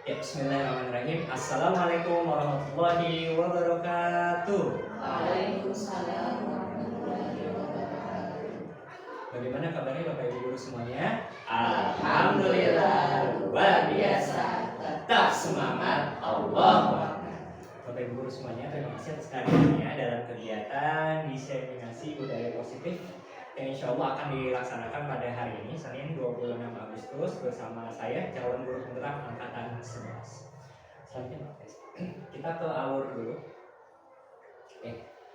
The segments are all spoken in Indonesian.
Ya, bismillahirrahmanirrahim. Assalamualaikum warahmatullahi wabarakatuh. Waalaikumsalam warahmatullahi wabarakatuh. Bagaimana kabarnya Bapak Ibu guru semuanya? Alhamdulillah luar biasa. Tetap semangat. Allahu Akbar. Bapak Ibu guru semuanya, terima kasih atas kehadirannya dalam kegiatan diseminasi budaya positif yang insya Allah akan dilaksanakan pada hari ini, Senin 26 Agustus bersama saya, calon guru penggerak angkatan 11. Selanjutnya kita ke alur dulu.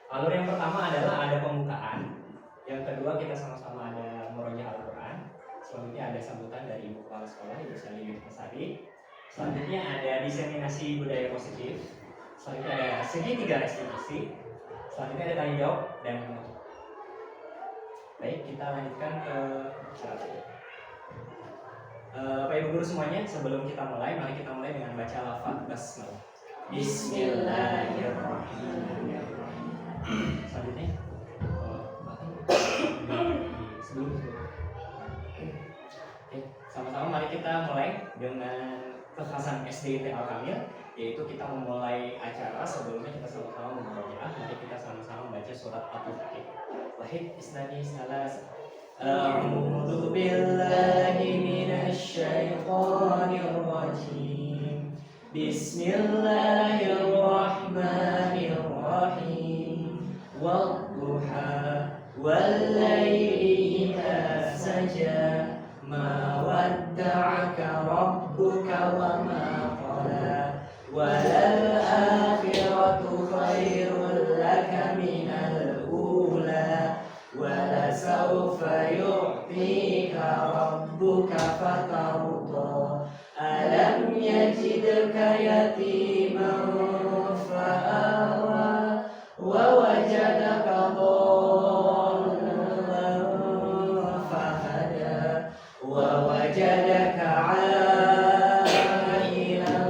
Alur yang pertama adalah ada pembukaan. Yang kedua kita sama-sama ada murojaah Al-Quran. Selanjutnya ada sambutan dari Ibu Kepala Sekolah Ibu Sally Binti. Selanjutnya ada diseminasi budaya positif. Selanjutnya ada segitiga restitusi. Selanjutnya ada tanya jawab dan penutup. Baik, kita lanjutkan ke Bapak Ibu guru semuanya, sebelum kita mulai, mari kita mulai dengan baca lafaz basmalah. Bismillahirrahmanirrahim. Selanjutnya sebelum sama-sama mari kita mulai dengan kekhasan SDIT Al-Kamil, yaitu kita memulai acara. Sebelumnya kita sama-sama membaca. Mari kita sama-sama membaca surat Al-Fatihah. Wahid Islami Salas. A'udzu billahi minasy syaithanir rajim. Bismillahirrahmanirrahim. Wadduha wal-laili idza saja. Ma wadda'aka rabbuka wa ma qala. Walal akhiratu khairul laka minal ula. Walasawfa yu'tika rabbuka fatarda. Alam yajidka yatiman fa'awa. Wa wajadaka dhallan fahada. Wa wajadaka 'ailan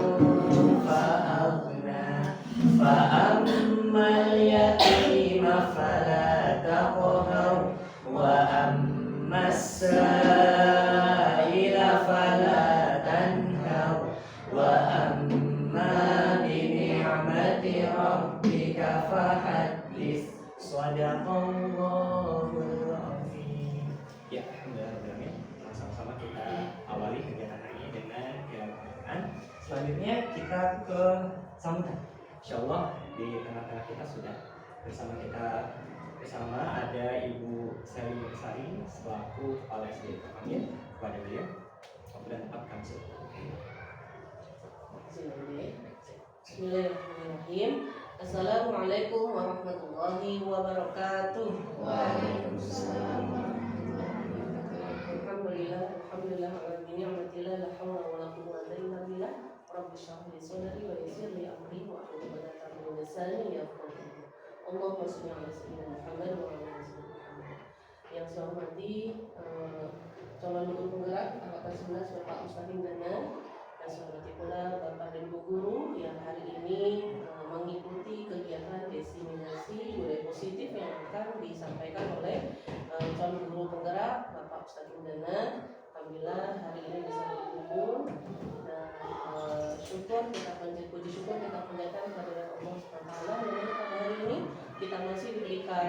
fa'aghna. Fa'ammal yatima fala taqhar. Wa ammas sa'ila fala tanhar. Wa amma bi ni'mati rabbika fahaddits. Shadaqallahul azim. Ya, alhamdulillah. Sama-sama kita awali kegiatan hari ini dengan Al-Quran. Selanjutnya kita ke sambutan. Insyaallah di tengah-tengah kita sudah bersama ada Ibu Sally Binti selaku Kepala SD Al-Kamil. Kepada beliau dan tetap kami Bismillahirrahmanirrahim. Assalamualaikum warahmatullahi wabarakatuh. Waalaikumsalam. Alhamdulillah ala ni'matillah la haula wala quwwata illa billah. Rabbi shrah li sadri wa yassir li amri wa hlul 'uqdatam min lisani yafqahu qawli. Allahumma shalli ala sayyidina Muhammad wa ala ali sayyidina Muhammad. Yang saya hormati calon guru penggerak angkatan 11 Bapak Mustaqim Dana, dan saya hormati pula Bapak dan Ibu guru yang hari ini mengikuti kegiatan diseminasi budaya positif yang akan disampaikan oleh calon guru penggerak Bapak Mustaqim Dana. Alhamdulillah hari ini bisa berkumpul dan puji syukur kita panjatkan kepada Allah SWT yang pada hari ini kita masih diberikan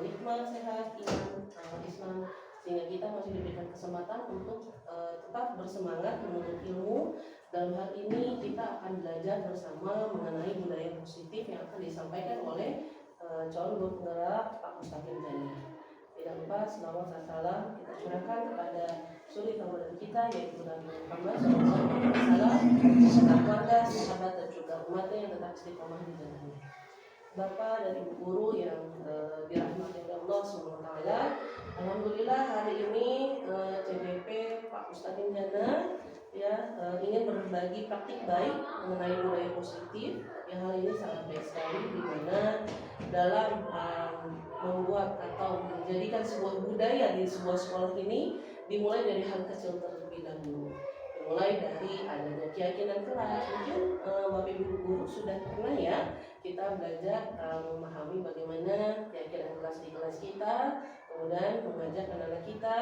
nikmat sehat iman Islam, sehingga kita masih diberikan kesempatan untuk tetap bersemangat menuntut ilmu. Dalam hal ini kita akan belajar bersama mengenai budaya positif yang akan disampaikan oleh calon guru penggerak Pak Mustaqim Dana. Tidak lupa selawat dan salam kita curahkan kepada suri tauladan kita, yaitu Nabi Muhammad SAW, beserta keluarga, sahabat dan juga umatnya yang tetap istiqomah di jalannya. Bapak dan Ibu guru yang dirahmati oleh Allah SWT, alhamdulillah hari ini CBP Pak Mustaqim Dana ingin berbagi praktik baik mengenai budaya positif. Yang hal ini sangat baik sekali, di mana dalam membuat atau menjadikan sebuah budaya di sebuah sekolah ini dimulai dari hal kecil terlebih dahulu. Mulai dari adanya keyakinan kelas. Mungkin Bapak Ibu guru sudah pernah ya kita belajar memahami bagaimana keyakinan kelas di kelas kita, kemudian mengajak anak-anak kita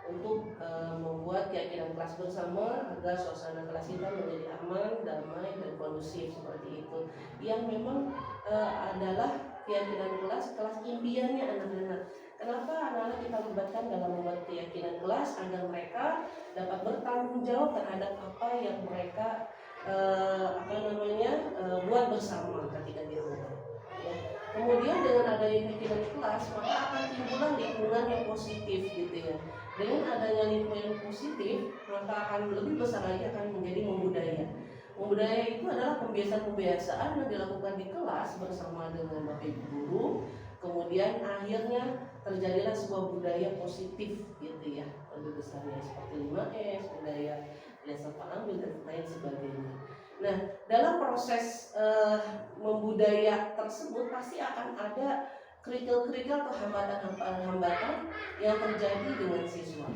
untuk membuat keyakinan kelas bersama agar suasana kelas kita menjadi aman, damai, dan kondusif seperti itu. Yang memang adalah keyakinan kelas impiannya anak-anak. Kenapa anak-anak kita libatkan dalam membuat keyakinan kelas agar mereka dapat bertanggung jawab terhadap apa yang mereka buat bersama ketika di rumah. Ya. Kemudian dengan adanya keyakinan kelas maka akan timbullah lingkungan yang positif gitu ya. Dengan adanya lingkungan yang positif maka akan lebih besar lagi akan menjadi membudaya. Membudaya itu adalah pembiasaan-pembiasaan yang dilakukan di kelas bersama dengan Bapak Ibu guru. Kemudian akhirnya terjadilah sebuah budaya positif gitu ya, lebih besarnya seperti 5S, budaya lesson ambil dan lain sebagainya. Nah, dalam proses membudaya tersebut pasti akan ada kerikil-kerikil atau hambatan-hambatan yang terjadi dengan siswa.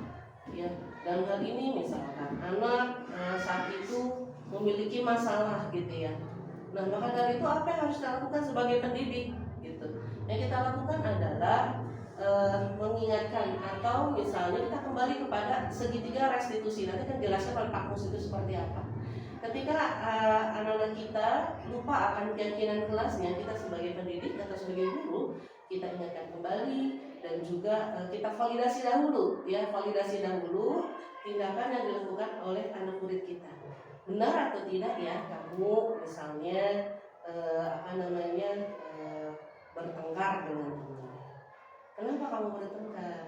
Ya, dalam hal ini misalkan anak saat itu memiliki masalah gitu ya. Nah, maka dari itu apa yang harus kita lakukan sebagai pendidik gitu? Yang kita lakukan adalah mengingatkan atau misalnya kita kembali kepada segitiga restitusi. Nanti kan jelaskan oleh Pak Mus itu seperti apa. Ketika anak-anak kita lupa akan keyakinan kelasnya, kita sebagai pendidik atau sebagai guru kita ingatkan kembali dan juga kita validasi dahulu ya, validasi dahulu tindakan yang dilakukan oleh anak murid kita. Benar atau tidak ya kamu misalnya bertengkar dengan teman. Kenapa kamu bertengkar?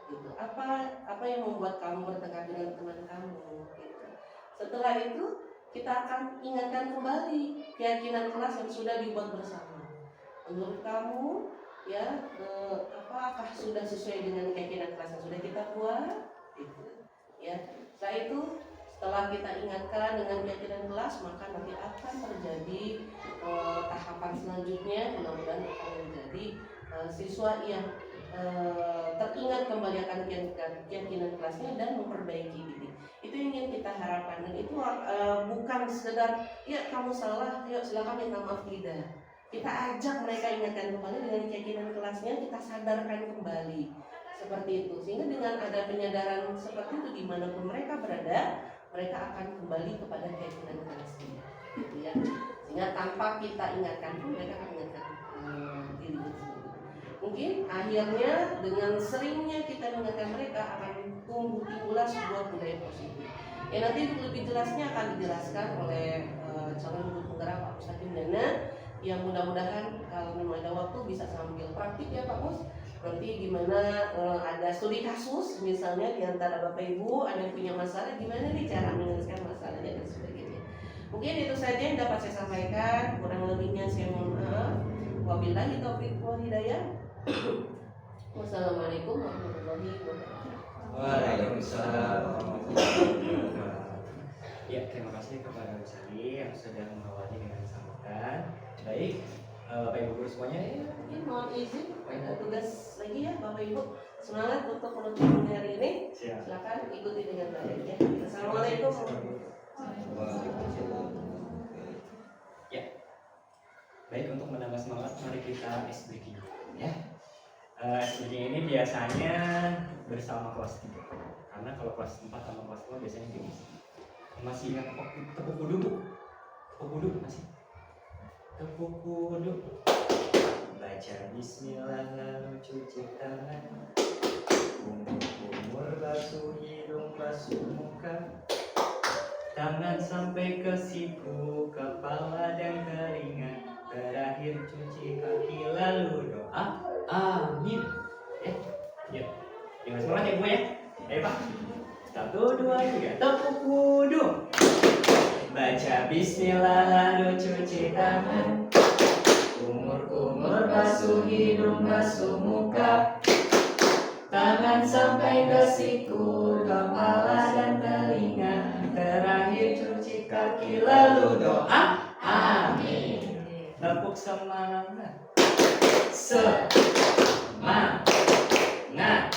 Gitu. Apa yang membuat kamu bertengkar dengan teman kamu? Gitu. Setelah itu kita akan ingatkan kembali keyakinan kelas yang sudah dibuat bersama. Menurut kamu, ya, apakah sudah sesuai dengan keyakinan kelas yang sudah kita buat? Gitu. Ya. Setelah itu, setelah kita ingatkan dengan keyakinan kelas, maka nanti akan terjadi tahapan selanjutnya. Mudah-mudahan akan menjadi siswa yang teringat kembali akan keyakinan kelasnya dan memperbaiki diri. Itu yang ingin kita harapkan, dan itu bukan sekedar ya kamu salah, yuk silakan minta maaf, tidak. Kita ajak mereka ingatkan kembali dengan keyakinan kelasnya, kita sadarkan kembali seperti itu. Sehingga dengan ada penyadaran seperti itu dimanapun mereka berada, mereka akan kembali kepada keyakinan kelasnya, gitu ya. Sehingga tanpa kita ingatkan pun mereka akan ingatkan dirinya sendiri. Mungkin akhirnya dengan seringnya kita mengingatkan mereka akan timbullah sebuah budaya positif. Ya nanti lebih jelasnya akan dijelaskan oleh calon guru penggerak Pak Mustaqim Dana, yang mudah-mudahan kalau memang ada waktu bisa sambil praktik ya Pak Mus. Nanti gimana ada studi kasus misalnya di antara Bapak Ibu ada yang punya masalah, gimana nih cara menyelesaikan masalahnya dan sebagainya. Mungkin itu saja yang dapat saya sampaikan, kurang lebihnya saya mohon maaf. Wabillahi taufiq wal hidayah. Wassalamualaikum warahmatullahi wabarakatuh. Waalaikumsalam warahmatullahi wabarakatuh. Ya, terima kasih kepada Bu Sari yang sudah mengawali dengan sambutan. Baik, Bapak Ibu guru semuanya, ya, Mungkin mohon izin ada tugas lagi ya Bapak Ibu. Semangat untuk menutup hari ini. Silakan ikuti dengan baik ya. Assalamualaikum warahmatullahi wabarakatuh. Ya, baik, untuk menambah semangat mari kita SBQ ya. SBQ ini biasanya bersama kelas 3, karena kalau kelas 4 sama kelas 5 biasanya diisi. Masih ingat tepuk kudu Bu? Tepuk kudu masih? Tepuk kudu, baca bismillah lalu cuci tangan, kumur basuh hidung basuh muka, tangan sampai ke siku, kepala dan telinga, terakhir cuci kaki lalu doa, amin. Ya, jangan semangat ya Bu ya. Ayo Pak, 1, 2, 3, tepuk kudu, baca bismillah lalu cuci tangan, kumur basuh hidung basuh muka, tangan sampai ke siku, kepala dan telinga, terakhir cuci kaki lalu doa, amin. Tepuk semangat, semangat, semangat.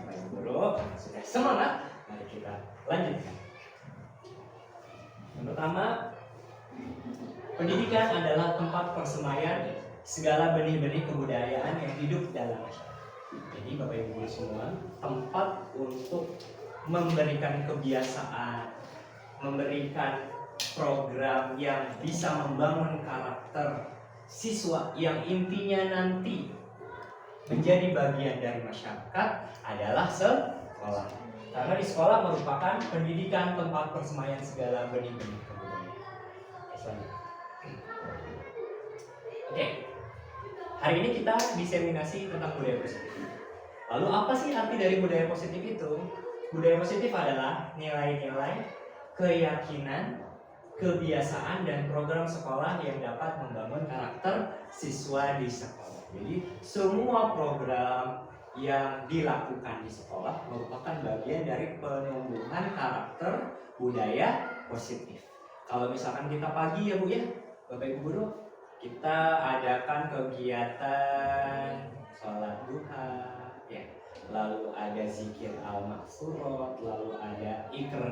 Baik guru, sudah semangat, mari kita lanjutkan. Yang pertama, pendidikan adalah tempat persemaian segala benih-benih kebudayaan yang hidup dalam masyarakat. Jadi Bapak Ibu guru semua, tempat untuk memberikan kebiasaan, memberikan program yang bisa membangun karakter siswa yang intinya nanti menjadi bagian dari masyarakat adalah sekolah. Karena di sekolah merupakan pendidikan tempat persemaian segala benih-benih kebudayaan. Oke, hari ini kita diseminasi tentang budaya positif. Lalu apa sih arti dari budaya positif itu? Budaya positif adalah nilai-nilai, keyakinan, kebiasaan, dan program sekolah yang dapat membangun karakter siswa di sekolah. Jadi semua program yang dilakukan di sekolah merupakan bagian dari penumbuhan karakter budaya positif. Kalau misalkan kita pagi ya Bu ya, Bapak Ibu guru, kita adakan kegiatan sholat duha, ya. Lalu ada zikir al-maksurat, lalu ada ikrar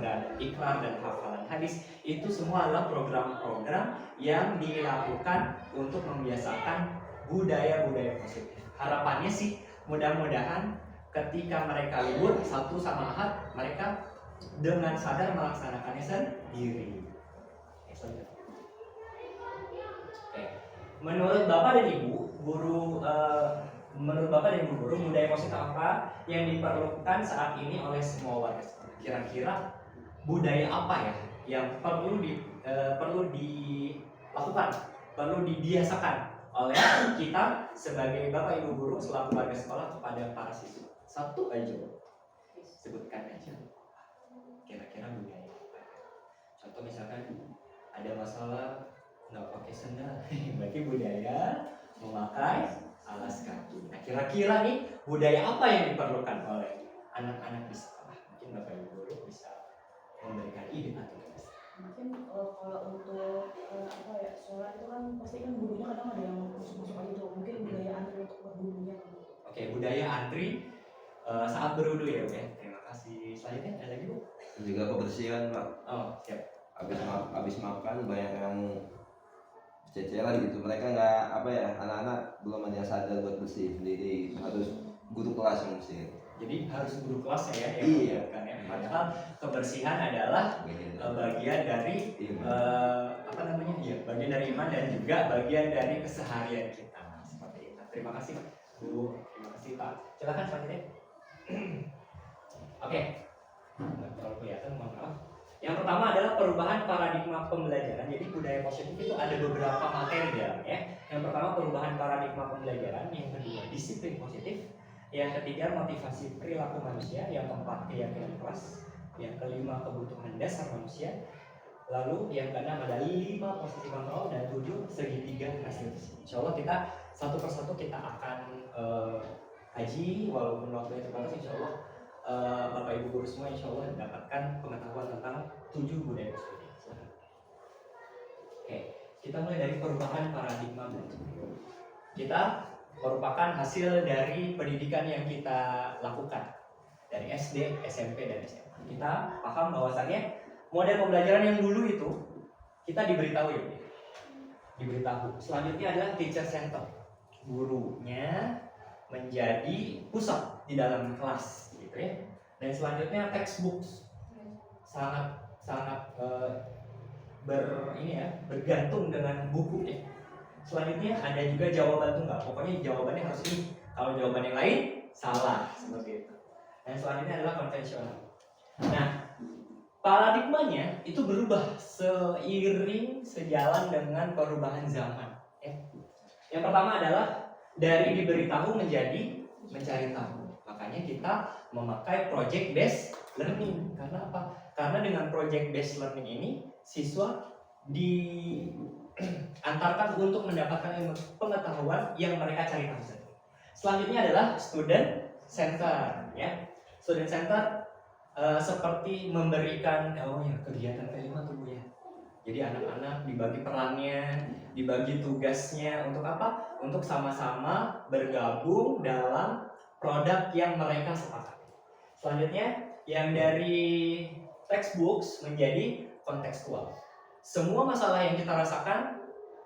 dan hafalan hadis. Itu semua adalah program-program yang dilakukan untuk membiasakan budaya-budaya positif. Harapannya sih mudah-mudahan ketika mereka libur Sabtu sama Ahad, mereka dengan sadar melaksanakannya sendiri. Menurut Bapak dan Ibu guru, menurut Bapak dan Ibu guru, budaya positif apa yang diperlukan saat ini oleh semua warga sekolah? Kira-kira budaya apa ya yang perlu dilakukan, perlu dibiasakan oleh kita sebagai Bapak Ibu guru selaku warga sekolah kepada para siswa? Satu aja, sebutkan aja. Kira-kira budaya apa? Contoh misalkan ada masalah nggak pakai sendal, berarti budaya memakai alas kaki. Nah, kira-kira nih budaya apa yang diperlukan oleh anak-anak di sekolah? Mungkin Bapak Ibu guru bisa memberikan ide atau tidak? Mungkin kalau untuk apa ya, sholat itu kan pasti kan gurunya kadang ada yang masuk aja tuh. Mungkin budaya antri untuk bergurunya. Oke, budaya antri saat berwudu ya Bu ya. Terima kasih. Selanjutnya ada lagi Bu? Juga kebersihan Pak. Oh siap. Habis makan banyak yang ceceran gitu, mereka nggak apa ya, anak-anak belum ada yang sadar buat bersih sendiri, harus guru kelas yang bersih. Jadi harus guru kelas ya yang Iya. mengingatkan ya. Padahal kebersihan adalah bagian dari apa namanya ya, bagian dari iman dan juga bagian dari keseharian kita seperti itu. Terima kasih Bu, terima kasih Pak. Silakan selanjutnya. Oke, nggak terlalu kelihatan, mohon maaf. Yang pertama adalah perubahan paradigma pembelajaran. Jadi budaya positif itu ada beberapa materi di dalamnya. Yang pertama perubahan paradigma pembelajaran, yang kedua disiplin positif, yang ketiga motivasi perilaku manusia, yang keempat keyakinan kelas, yang kelima kebutuhan dasar manusia, lalu yang keenam ada 5 posisi kontrol dan 7 segitiga hasil. Insya Allah kita satu persatu kita akan kaji, walaupun waktunya terbatas. Insya Allah Bapak Ibu guru semua insya Allah mendapatkan pengetahuan tentang 7 budaya positif. Oke, kita mulai dari perubahan paradigma belajar. Kita merupakan hasil dari pendidikan yang kita lakukan dari SD, SMP, dan SMA. Kita paham bahwasannya model pembelajaran yang dulu itu kita diberitahu ya, diberitahu. Selanjutnya adalah teacher center, gurunya menjadi pusat di dalam kelas. Gitu ya. Dan selanjutnya textbooks sangat bergantung dengan buku ya. Selanjutnya ada juga jawaban tunggal. Pokoknya jawabannya harus ini. Kalau jawaban yang lain salah seperti itu. Dan selanjutnya adalah konvensional. Nah, paradigmanya itu berubah seiring sejalan dengan perubahan zaman. Ya. Yang pertama adalah dari diberitahu menjadi mencari tahu. Makanya kita memakai project based learning. Karena apa? Karena dengan project based learning ini siswa diantarkan untuk mendapatkan ilmu pengetahuan yang mereka cari tahu sendiri. Selanjutnya adalah student center ya. Student center seperti memberikan kegiatan kelima tuh Bu ya. Jadi anak-anak dibagi perannya, dibagi tugasnya untuk apa? Untuk sama-sama bergabung dalam produk yang mereka sepakati. Selanjutnya yang dari textbooks menjadi kontekstual. Semua masalah yang kita rasakan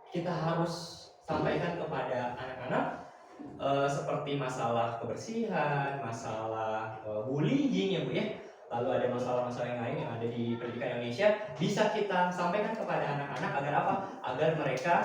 kita harus sampaikan kepada anak-anak seperti masalah kebersihan, masalah bullying ya Bu ya. Lalu ada masalah-masalah yang lain yang ada di pendidikan Indonesia, bisa kita sampaikan kepada anak-anak agar apa? Agar mereka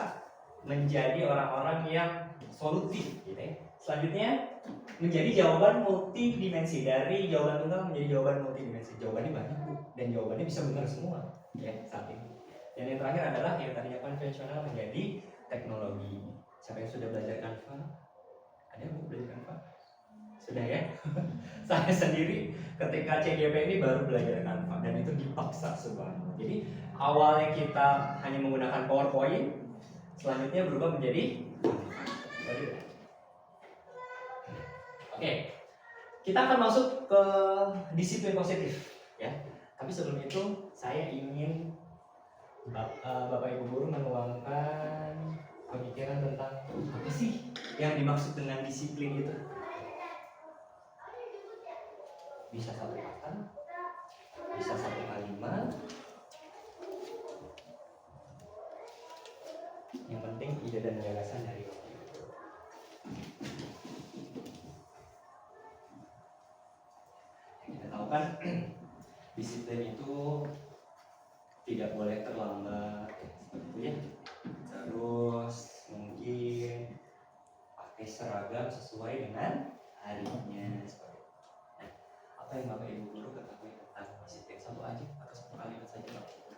menjadi orang-orang yang solutif gitu ya. Selanjutnya menjadi jawaban multidimensi, dari jawaban tunggal menjadi jawaban multidimensi. Jawabannya banyak Bu, dan jawabannya bisa benar semua ya saat ini. Dan yang terakhir adalah yang tadinya konvensional menjadi teknologi. Siapa yang sudah belajar Canva? Ada Bu belajar Canva? Sudah ya? Saya sendiri ketika CGP ini baru belajar Canva dan itu dipaksa subhanallah. Jadi awalnya kita hanya menggunakan PowerPoint, selanjutnya berubah menjadi Oke, kita akan masuk ke disiplin positif ya. Tapi sebelum itu saya ingin Bapak Ibu guru menuangkan pemikiran tentang apa sih yang dimaksud dengan disiplin itu. Bisa satu kata, bisa satu kalimat. Yang penting ide dan gagasan dari Bapak Ibu. Kita tahu kan disiplin itu tidak boleh terlambat seperti itu ya. Terus mungkin pakai seragam sesuai dengan harinya seperti itu. Nah, apa yang Bapak Ibu guru ketahui tentang disiplin? Satu aja atau satu kalimat saja Bapak Ibu.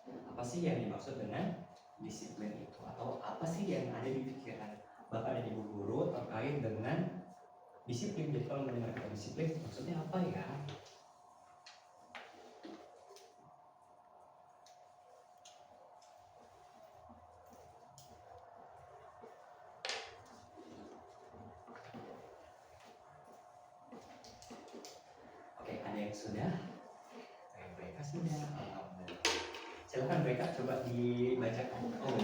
Apa sih yang dimaksud dengan disiplin itu? Atau apa sih yang ada di pikiran Bapak dan Ibu guru terkait dengan disiplin? Jadi kalau mendengar kata disiplin maksudnya apa ya? Oke, ada yang sudah? Mereka sudah. Alhamdulillah. Silakan mereka coba dibacakan. Oh.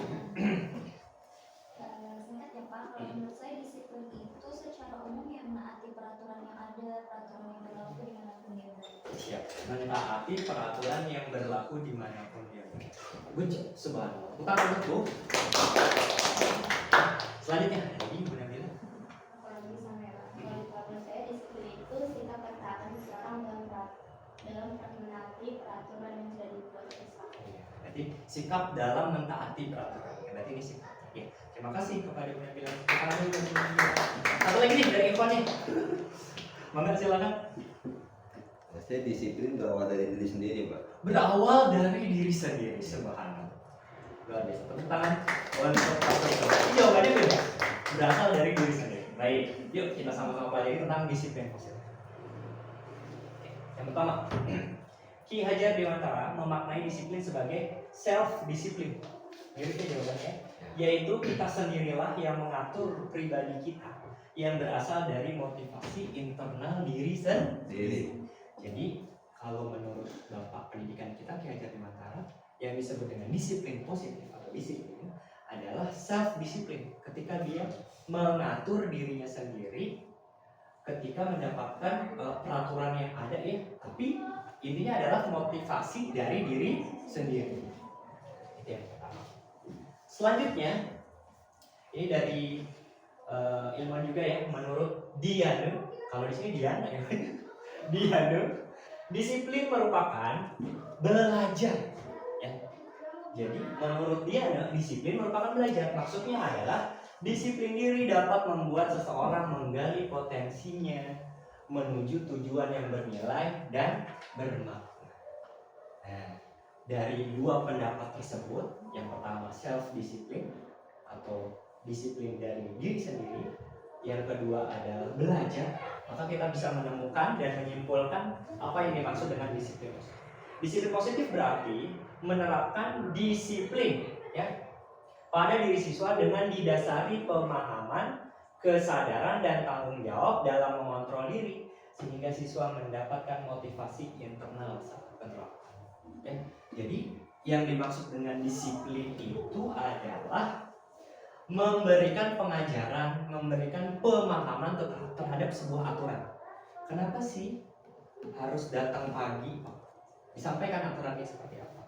Singkat ya Pak, kalau menurut saya disiplin itu secara umum yang menaati peraturan yang ada, peraturan yang berlaku dimanapun dia berada. Siap, mentaati peraturan yang berlaku dimanapun dia berada. Good, subhanallah. Bukan begitu. Selanjutnya, lagi Bu Nabila. Kalau bisa merah, kalau menurut saya disiplin itu sikap ketaatan seseorang dalam menaati peraturan yang sudah dibuat bersama. Berarti sikap dalam mentaati peraturan. Berarti ini sikap. Ya, terima kasih kepada Bu Nabila. Satu lagi nih dari Ikhwan nih. Mangga silakan. Saya disiplin berawal dari diri sendiri, Pak. Berawal dari diri sendiri, subhanallah. Luar biasa. Tepuk tangan untuk Pak. Jawabannya beda. Berasal dari diri sendiri. Baik, yuk kita sama-sama pelajari tentang disiplin positif. Yang pertama, Ki Hajar Dewantara memaknai disiplin sebagai self-disiplin. Mirip ya jawabannya, yaitu kita sendirilah yang mengatur pribadi kita yang berasal dari motivasi internal diri sendiri. Jadi kalau menurut Bapak pendidikan kita Ki Hajar Dewantara, yang disebut dengan disiplin positif atau disiplin adalah self-disiplin, ketika dia mengatur dirinya sendiri ketika mendapatkan peraturan yang ada ya, tapi intinya adalah motivasi dari diri sendiri. Itu yang pertama. Selanjutnya ini dari ilmuwan juga ya, menurut Diano, kalau di sini Diana ya, Diano, disiplin merupakan belajar. Ya. Jadi menurut Diano, disiplin merupakan belajar. Maksudnya adalah disiplin diri dapat membuat seseorang menggali potensinya menuju tujuan yang bernilai dan bermakna. Nah, dari dua pendapat tersebut, yang pertama self disiplin atau disiplin dari diri sendiri, yang kedua adalah belajar, maka kita bisa menemukan dan menyimpulkan apa yang dimaksud dengan disiplin positif. Disiplin positif berarti menerapkan disiplin ya pada diri siswa dengan didasari pemahaman, kesadaran dan tanggung jawab dalam mengontrol diri sehingga siswa mendapatkan motivasi internal saat penerapan. Ya. Jadi yang dimaksud dengan disiplin itu adalah memberikan pengajaran, memberikan pemahaman terhadap sebuah aturan. Kenapa sih harus datang pagi? Disampaikan aturannya seperti apa?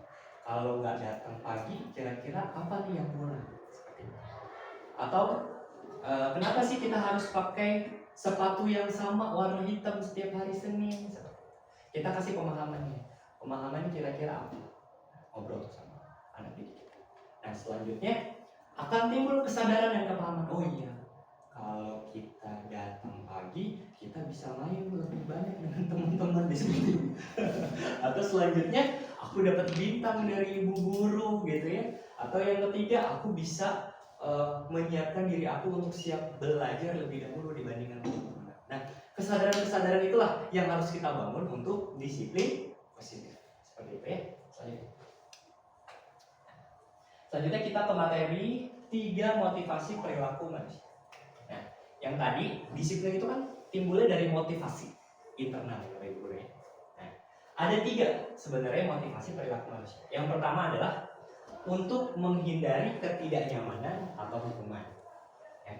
Kalau nggak datang pagi, kira-kira apa nih yang kurang? Seperti itu. Atau kenapa sih kita harus pakai sepatu yang sama warna hitam setiap hari Senin? Kita kasih pemahamannya. Pemahamannya kira-kira apa? Ngobrol sama anak didik kita. Nah selanjutnya akan timbul kesadaran dan kepahaman. Oh iya, kalau kita datang pagi, kita bisa main lebih banyak dengan teman-teman di sini. Atau selanjutnya, aku dapat bintang dari ibu guru gitu ya. Atau yang ketiga, aku bisa menyiapkan diri aku untuk siap belajar lebih dahulu dibandingkan teman-teman. Nah, kesadaran-kesadaran itulah yang harus kita bangun untuk disiplin positif. Seperti itu ya. Selanjutnya kita ke materi 3 motivasi perilaku manusia. Nah, yang tadi disiplin itu kan timbulnya dari motivasi internal, Bapak Ibu ya. Nah, ada 3 sebenarnya motivasi perilaku manusia. Yang pertama adalah untuk menghindari ketidaknyamanan atau hukuman. Ya.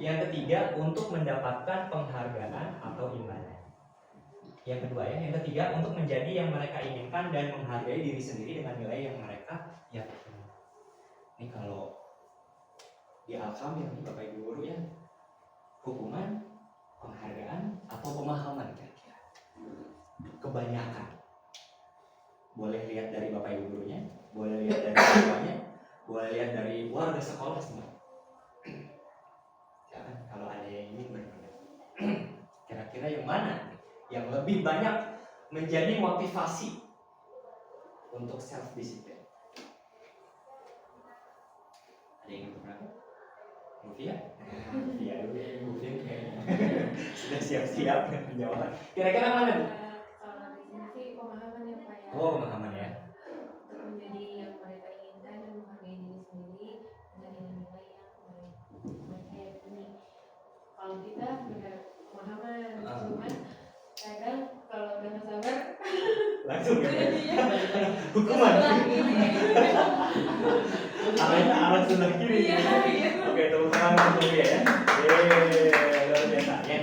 Yang ketiga untuk mendapatkan penghargaan atau imbalan. Yang kedua ya, yang ketiga untuk menjadi yang mereka inginkan dan menghargai diri sendiri dengan nilai yang mereka yakini. Ini kalau di Al-Kamil nih Bapak Ibu guru ya, hukuman, penghargaan atau pemahaman kira-kira. Kebanyakan. Boleh lihat dari Bapak Ibu gurunya, boleh lihat dari siswanya, boleh lihat dari warga sekolah semua. Ya, kalau ada yang ingin berpendapat, kira-kira yang mana yang lebih banyak menjadi motivasi untuk self discipline? Ada yang ingin berpendapat? Mufia? Mufia dulu, Mufia kayaknya sudah siap-siap menjawab. Kira-kira mana Bu? Kalau di sini sih pemahaman ya Pak ya. Oh, pemahaman ya. Untuk menjadi yang mereka inginkan dan menghargai diri sendiri dengan nilai yang mereka yakini. Kalau kita benar pemahaman, cuman kadang kalau udah nggak sabar Langsung ya. Hukuman. Arah sebelah kiri. Oke, tepuk tangan untuk dia ya. Luar biasa ya.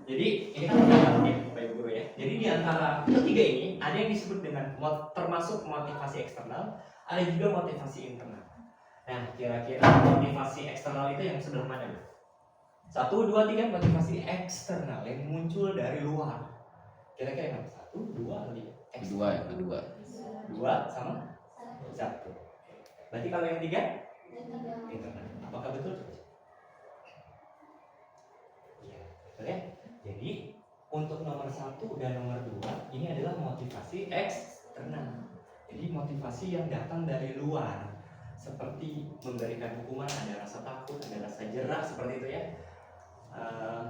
Jadi ini kan ya, Bapak Ibu guru ya. Jadi di antara ketiga ini ada yang disebut dengan termasuk motivasi eksternal, ada juga motivasi internal. Nah, kira-kira motivasi eksternal itu yang sebelah mana? 1, 2, 3 motivasi eksternal yang muncul dari luar. Kira-kira yang 1, 2, 3. Yang kedua. 2 sama 1. Berarti kalau yang 3 internal. Apakah betul? Iya, betul ya. Jadi untuk nomor 1 dan nomor 2 ini adalah motivasi eksternal. Jadi motivasi yang datang dari luar, seperti memberikan hukuman, ada rasa takut, ada rasa jerah seperti itu ya.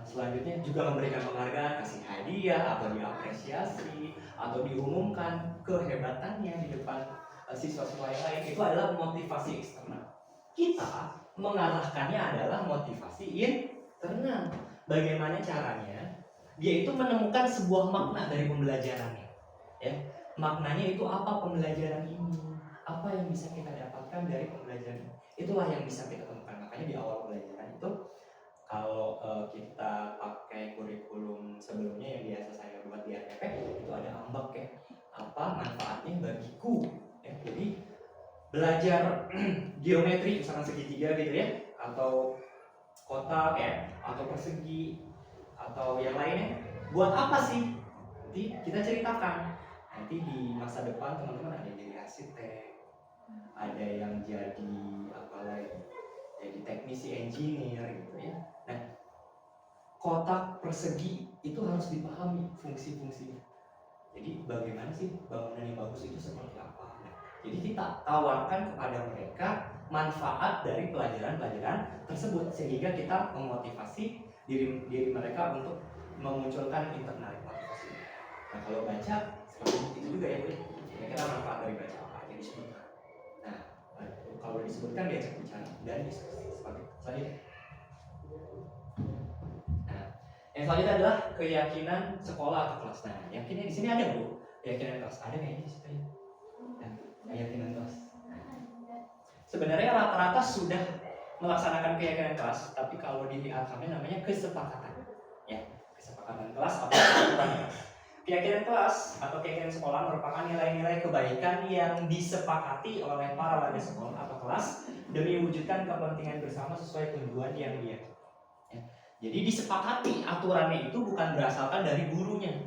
Selanjutnya juga memberikan penghargaan, kasih hadiah atau diapresiasi atau diumumkan kehebatannya di depan siswa-siswa yang lain. Itu adalah motivasi eksternal. Kita mengarahkannya adalah motivasi internal. Bagaimana caranya? Dia itu menemukan sebuah makna dari pembelajarannya. Ya, maknanya itu apa pembelajaran ini? Apa yang bisa kita dapatkan dari pembelajaran? Itulah yang bisa kita temukan. Makanya di awal pembelajaran itu, kalau kita pakai kurikulum sebelumnya yang biasa saya buat di RTP, itu ada ambak ya. Apa manfaatnya bagiku? Ya, jadi belajar geometri misalkan segitiga gitu ya, atau kotak ya, atau persegi atau yang lainnya, buat apa sih? Nanti kita ceritakan. Nanti di masa depan teman-teman ada yang jadi arsitek, ada yang jadi apa lagi, jadi teknisi engineer gitu ya. Nah, kotak persegi itu harus dipahami fungsi-fungsinya. Jadi bagaimana sih bangunan yang bagus itu seperti apa? Jadi kita tawarkan kepada mereka manfaat dari pelajaran-pelajaran tersebut sehingga kita memotivasi diri mereka untuk memunculkan internal motivasi. Nah kalau baca seperti itu juga ya Bu. Kira-kira manfaat dari baca apa aja disebutkan. Nah kalau disebutkan diajak bicara dan diskusi seperti itu. Selanjutnya. Nah yang selanjutnya adalah keyakinan sekolah atau kelas. Nah yakinnya di sini ada Bu. Keyakinan kelas ada nggak di situ ya? Keyakinan kelas. Sebenarnya rata-rata sudah melaksanakan keyakinan kelas, tapi kalau di Al-Kamil namanya kesepakatan. Ya, kesepakatan kelas atau aturan kelas. Keyakinan kelas atau keyakinan sekolah merupakan nilai-nilai kebaikan yang disepakati oleh para warga sekolah atau kelas demi mewujudkan kepentingan bersama sesuai tujuan yang diyakini. Ya. Jadi disepakati aturannya itu bukan berasalkan dari gurunya,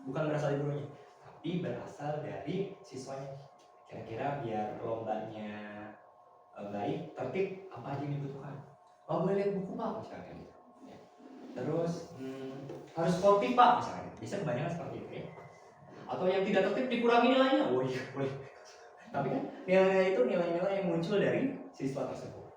tapi berasal dari siswanya. Kira-kira biar lombanya baik, tertib, apa aja yang dibutuhkan? Oh, boleh lihat buku Pak, misalnya. Ya. Terus harus sportif Pak, misalnya. Bisa kebanyakan seperti itu ya. Atau yang tidak tertib dikurangi nilainya. Oh iya, boleh. Tapi kan nilai-nilai itu nilai-nilai yang muncul dari siswa tersebut.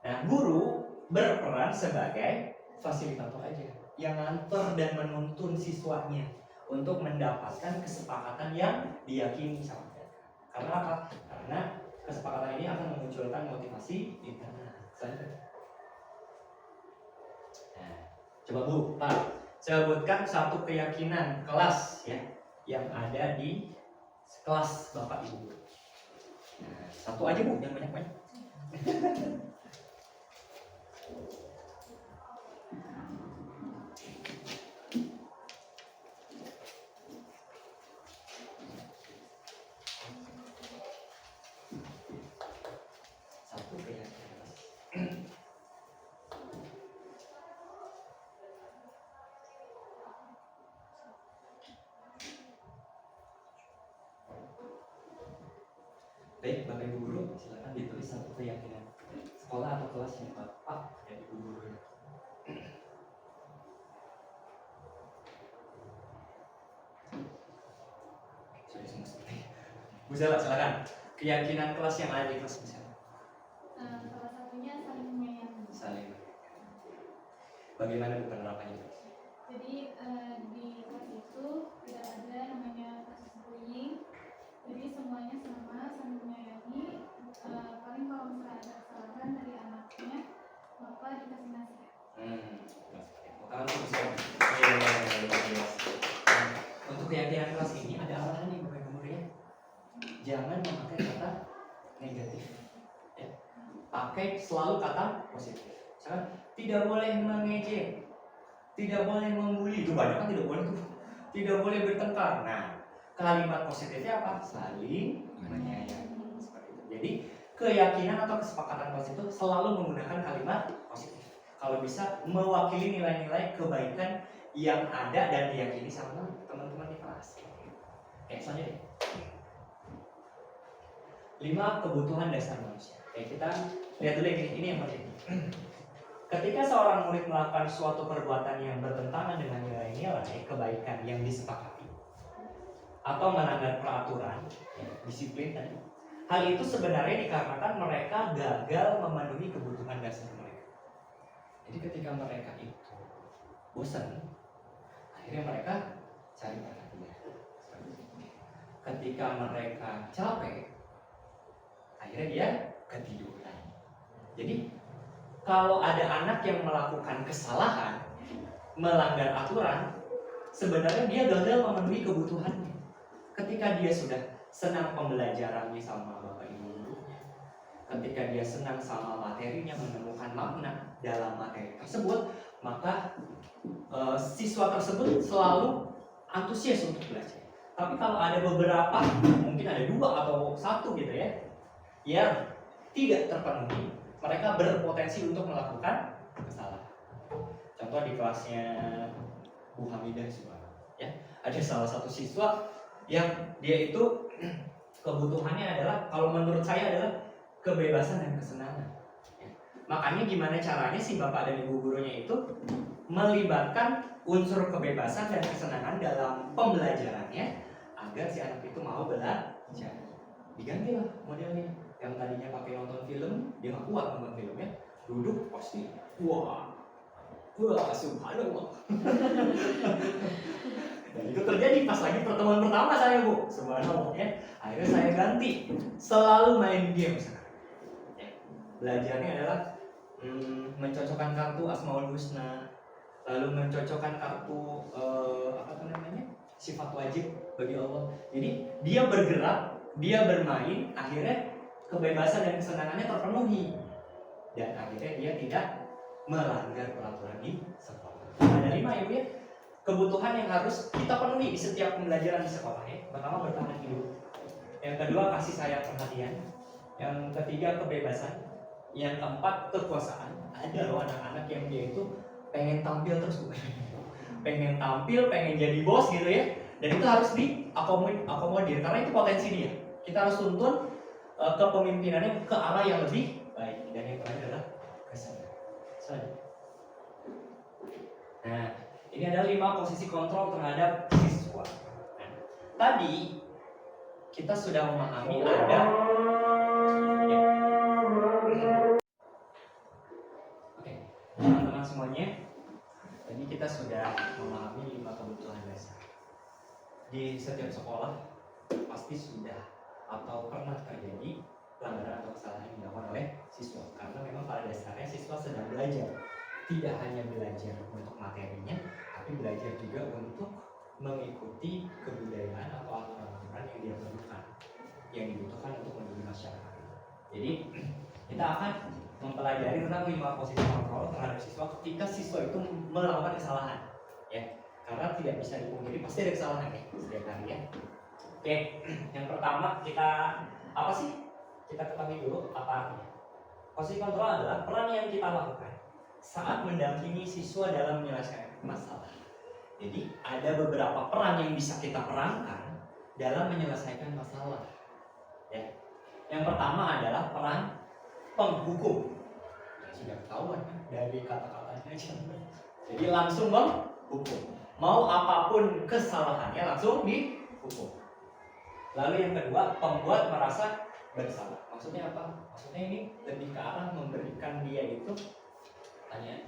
Nah, guru berperan sebagai fasilitator aja, yang nganter dan menuntun siswanya untuk mendapatkan kesepakatan yang diyakini sama mereka. Karena apa? Karena kesepakatan ini akan memunculkan motivasi internal. Nah, coba Bu, Pak, sebutkan satu keyakinan kelas ya yang ada di kelas Bapak Ibu. Nah, satu aja Bu, jangan banyak-banyak. Satu keyakinan kelas. Baik, Bapak Ibu guru, silakan ditulis satu keyakinan sekolah atau kelas yang Bapak dan Ibu guru. Sudah semua. Bu Zala, silakan. Keyakinan kelas yang ada di kelas misalnya. Salah satunya saling menyayangi. Saling. Bagaimana Bu penerapannya? Jadi di kelas itu tidak ada namanya kasus bullying. Jadi semuanya sama, saling menyayangi. Paling kalau misalnya ada kesalahan dari anaknya, maka dikasih nasihat. Kalau bisa. Untuk keyakinan kelas ini ada arahan nih Bapak Ibu guru ya. Jangan memakai kata negatif. Ya. Pakai selalu kata positif. Misalkan tidak boleh mengejek, tidak boleh membuli. Itu banyak kan tidak boleh tuh. Tidak boleh bertengkar. Nah, kalimat positifnya apa? Saling menyayangi. Seperti itu. Jadi keyakinan atau kesepakatan kelas itu selalu menggunakan kalimat positif. Kalau bisa mewakili nilai-nilai kebaikan yang ada dan diyakini sama teman-teman di kelas. Oke, selanjutnya. 5 kebutuhan dasar manusia. Oke, kita lihat dulu ini yang penting. Ketika seorang murid melakukan suatu perbuatan yang bertentangan dengan nilai-nilai kebaikan yang disepakati atau melanggar peraturan, disiplin tadi, hal itu sebenarnya dikarenakan mereka gagal memenuhi kebutuhan dasar mereka. Jadi ketika mereka itu bosan, akhirnya mereka cari perhatian. Ketika mereka capek, akhirnya dia ketiduran. Jadi kalau ada anak yang melakukan kesalahan, melanggar aturan, sebenarnya dia gagal memenuhi kebutuhannya. Ketika dia sudah senang pembelajarannya sama Bapak Ibu gurunya, ketika dia senang sama materinya, menemukan makna dalam materi tersebut, maka siswa tersebut selalu antusias untuk belajar. Tapi kalau ada beberapa, mungkin ada 2 atau 1 gitu ya, yang tidak terpenuhi, mereka berpotensi untuk melakukan kesalahan. Contoh di kelasnya Bu Hamidah ya, ada salah satu siswa yang dia itu kebutuhannya adalah, kalau menurut saya adalah kebebasan dan kesenangan. Ya. Makanya gimana caranya si Bapak dan Ibu gurunya itu melibatkan unsur kebebasan dan kesenangan dalam pembelajarannya agar si anak itu mau belajar. Digantilah modelnya. Yang tadinya pakai nonton film, dia nggak kuat nonton filmnya, duduk pasti wah subhanallah. Dan itu terjadi pas lagi pertemuan pertama saya Bu, subhanallah ya. Akhirnya saya ganti, selalu main game sekarang. Ya. Belajarnya adalah mencocokkan kartu Asmaul Husna, lalu mencocokkan kartu sifat wajib bagi Allah. Jadi dia bergerak, dia bermain, akhirnya kebebasan dan kesenangannya terpenuhi, dan akhirnya dia tidak melanggar peraturan di sekolah. Ada 5 ya Bu ya. kebutuhan yang harus kita penuhi di setiap pembelajaran di sekolah ya. Pertama bertahan hidup, yang kedua kasih sayang perhatian, yang ketiga kebebasan, yang keempat kekuasaan. Ada loh anak-anak yang dia itu pengen tampil terus, pengen tampil, pengen jadi bos gitu ya, dan itu harus diakomodir karena itu potensi dia. Kita harus tuntun kepemimpinannya ke arah yang lebih baik. Dan yang terakhir adalah kesadaran. Nah, ini adalah 5 posisi kontrol terhadap siswa. Nah, tadi kita sudah memahami ada ya. Oke, teman-teman semuanya, tadi kita sudah memahami 5 kebutuhan dasar. Di setiap sekolah pasti sudah atau pernah terjadi pelanggaran atau kesalahan yang dilakukan oleh siswa, karena memang pada dasarnya siswa sedang belajar, tidak hanya belajar untuk materinya, tapi belajar juga untuk mengikuti kebudayaan atau aturan-aturan yang dia perlukan, yang dibutuhkan untuk menjadi masyarakat. Jadi kita akan mempelajari tentang 5 posisi kontrol terhadap siswa ketika siswa itu melakukan kesalahan, ya, karena tidak bisa dipungkiri pasti ada kesalahan ya setiap hari ya. Oke, yang pertama kita apa sih? Kita ketahui dulu apa artinya. Posisi kontrol adalah peran yang kita lakukan saat mendampingi siswa dalam menyelesaikan masalah. Jadi ada beberapa peran yang bisa kita perankan dalam menyelesaikan masalah. Ya. Yang pertama adalah peran penghukum. Ya, sudah ketahuan kan dari kata-katanya aja. Jadi langsung menghukum. Mau apapun kesalahannya langsung dihukum. Lalu yang kedua, pembuat merasa bersalah. Maksudnya apa? Maksudnya ini lebih ke arah memberikan dia itu tanya,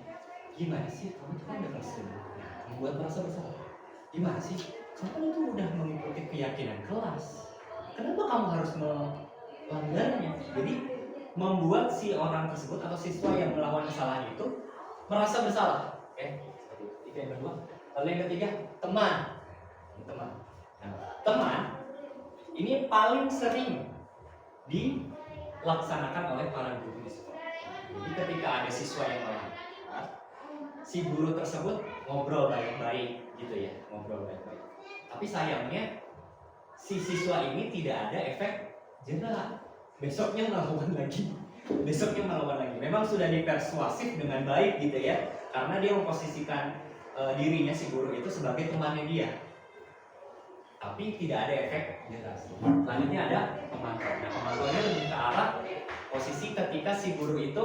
gimana sih kamu tuh kan udah kelas 5, membuat merasa bersalah. Gimana sih? Kamu kan itu udah mengikuti keyakinan kelas. Kenapa kamu harus melanggarnya? Jadi membuat si orang tersebut atau siswa yang melakukan kesalahan itu merasa bersalah. Oke, itu yang kedua. Lalu yang ketiga, teman. Nah, teman ini paling sering dilaksanakan oleh para guru di sekolah. Jadi ketika ada siswa yang melanggar, si guru tersebut ngobrol baik-baik gitu ya, ngobrol baik-baik. Tapi sayangnya si siswa ini tidak ada efek jerah. Besoknya melakukan lagi. Memang sudah dipersuasif dengan baik gitu ya, karena dia memposisikan dirinya si guru itu sebagai temannya dia. Tapi tidak ada efek jerah. Selanjutnya ada pemantau. Nah, pemantaunya lebih ke arah posisi ketika si guru itu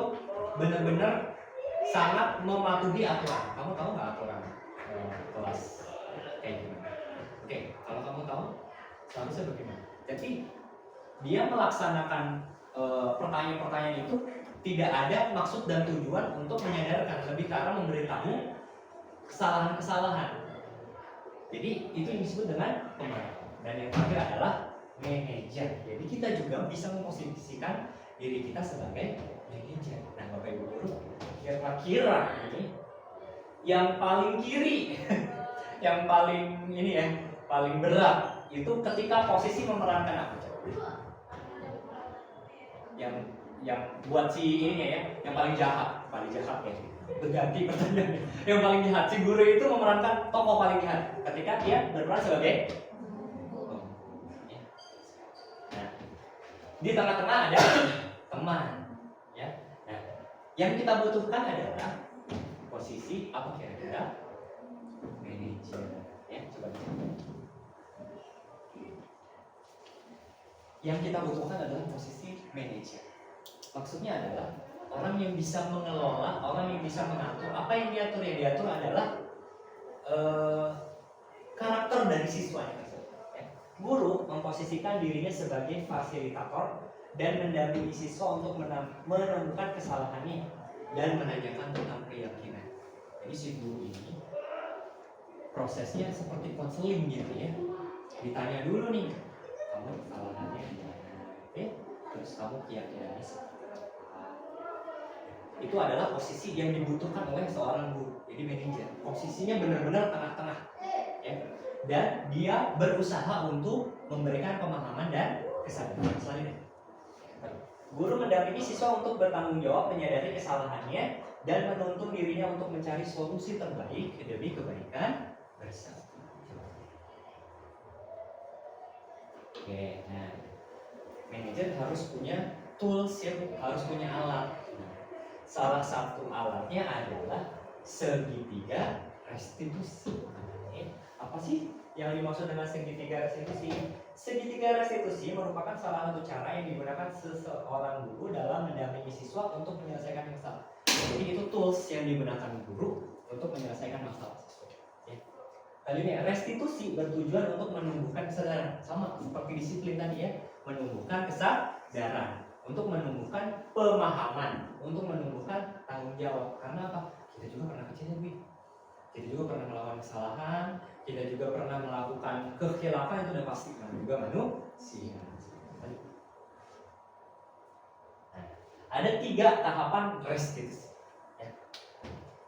benar-benar sangat mematuhi aturan. Kamu tahu nggak aturan kelas kayak gimana? Oke, kalau kamu tahu, seharusnya bagaimana? Jadi dia melaksanakan pertanyaan-pertanyaan itu tidak ada maksud dan tujuan untuk menyadarkan, lebih ke arah memberitahu kesalahan-kesalahan. Jadi itu yang disebut dengan pemantau. Dan yang terakhir adalah manajer. Jadi kita juga bisa memposisikan diri kita sebagai manajer. Nah, Bapak Ibu guru, kira-kira ini yang paling kiri, yang paling ini ya, paling berat itu ketika posisi memerankan apa? Yang buat si ininya ya, yang paling jahat ya. Berganti pertanyaannya. Yang paling jahat, si guru itu memerankan tokoh paling jahat ketika dia berperan sebagai nah, di tengah-tengah ada teman ya. Nah, yang kita butuhkan adalah posisi apa kira-kira? Manajer ya, coba dicoba. Yang kita butuhkan adalah posisi manajer. Maksudnya adalah orang yang bisa mengelola, orang yang bisa mengatur. Apa yang diatur? Yang diatur adalah karakter dari siswanya tersebut. Ya. Guru memposisikan dirinya sebagai fasilitator dan mendampingi siswa untuk menemukan kesalahannya dan menanyakan tentang keyakinan. Jadi si guru ini prosesnya seperti konseling gitu ya. Ditanya dulu nih, kamu kesalahannya di mana? Terus kamu keyakinannya seperti itu adalah posisi yang dibutuhkan oleh seorang guru. Jadi manajer posisinya benar-benar tengah-tengah ya. Dan dia berusaha untuk memberikan pemahaman dan kesadaran. Selanjutnya, guru mendampingi siswa untuk bertanggung jawab, menyadari kesalahannya dan menuntun dirinya untuk mencari solusi terbaik demi kebaikan bersatu. Oke, nah manajer harus punya tools ya, harus punya alat. Nah, salah satu alatnya adalah segitiga restitusi. Apa sih yang dimaksud dengan segitiga restitusi? Segitiga restitusi merupakan salah satu cara yang digunakan seseorang guru dalam mendampingi siswa untuk menyelesaikan masalah. Jadi itu tools yang digunakan guru untuk menyelesaikan masalah siswa. Ya. Kali ini restitusi bertujuan untuk menumbuhkan kesadaran, sama seperti disiplin tadi ya, menumbuhkan kesadaran, untuk menumbuhkan pemahaman, untuk menumbuhkan tanggung jawab. Karena apa? Kita juga pernah kecil ya, kita juga pernah melakukan kesalahan, kita juga pernah melakukan kekhilafan, itu udah pasti kan juga manusia. Nah, ada 3 tahapan restitusi. Ya.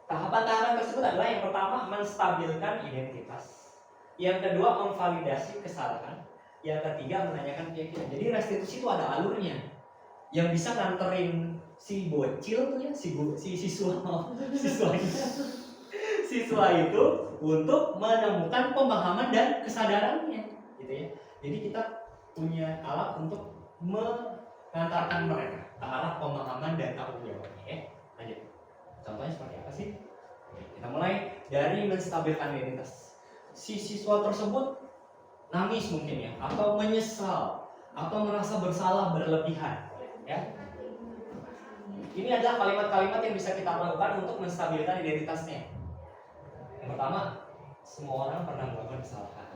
Tahapan-tahapan tersebut adalah yang pertama menstabilkan identitas, yang kedua memvalidasi kesalahan, yang ketiga menanyakan keyakinan. Jadi restitusi itu ada alurnya, yang bisa nganterin si bocil tuh ya, si siswa itu untuk menemukan pemahaman dan kesadarannya, gitu ya. Jadi kita punya alat untuk mengantarkan mereka ke arah pemahaman dan tanggung jawabnya. Ya. Lanjut. Contohnya seperti apa sih? Kita mulai dari menstabilkan identitas. Si siswa tersebut nangis mungkin ya, atau menyesal, atau merasa bersalah berlebihan. Ya. Ini adalah kalimat-kalimat yang bisa kita lakukan untuk menstabilkan identitasnya. Yang pertama, semua orang pernah melakukan kesalahan.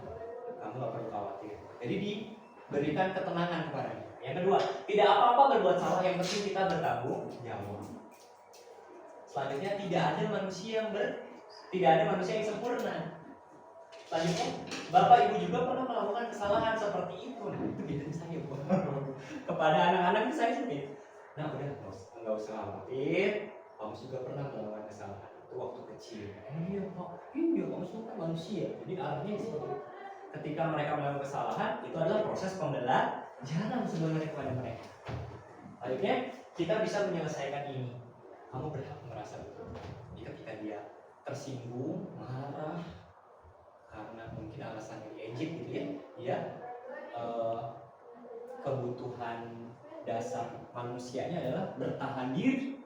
Kamu gak perlu khawatir. Jadi diberikan ketenangan kepadanya. Yang kedua, tidak apa-apa berbuat salah, yang penting kita bertanggung jawab. Selanjutnya, tidak ada manusia yang sempurna. Selanjutnya, Bapak Ibu juga pernah melakukan kesalahan seperti itu. Nah, itu bidan saya, Bu. Kepada anak-anak itu saya sendiri. Nah, udah nggak usah khawatir. Kamu juga pernah melakukan kesalahan itu waktu kecil. Iya, Pak. Iya, kamu semua kan manusia. Jadi artinya seperti itu. Ketika mereka melakukan kesalahan, itu adalah proses pembelajaran sebenarnya kepada mereka. Selanjutnya, kita bisa menyelesaikan ini. Kamu berhak merasa betul. Jadi ketika dia tersinggung, marah, karena mungkin alasannya diejek gitu ya, dia kebutuhan dasar manusianya adalah bertahan diri,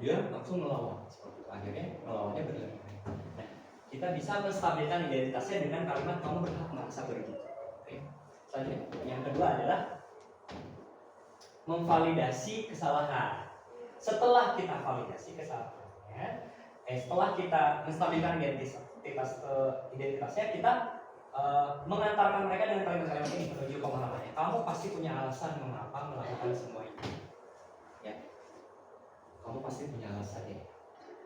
dia langsung melawan seperti itu. Akhirnya melawannya berlebihan. Nah, kita bisa menstabilkan identitasnya dengan kalimat kamu berhak merasa begitu. Oke. Selanjutnya, yang kedua adalah memvalidasi kesalahan. Setelah kita validasi kesalahannya, setelah kita menstabilkan identitasnya, kita mengantarkan mereka dengan kalimat-kalimat ini menuju pemahamannya. Kamu pasti punya alasan mengapa melakukan semua ini. Ya, kamu pasti punya alasan ya.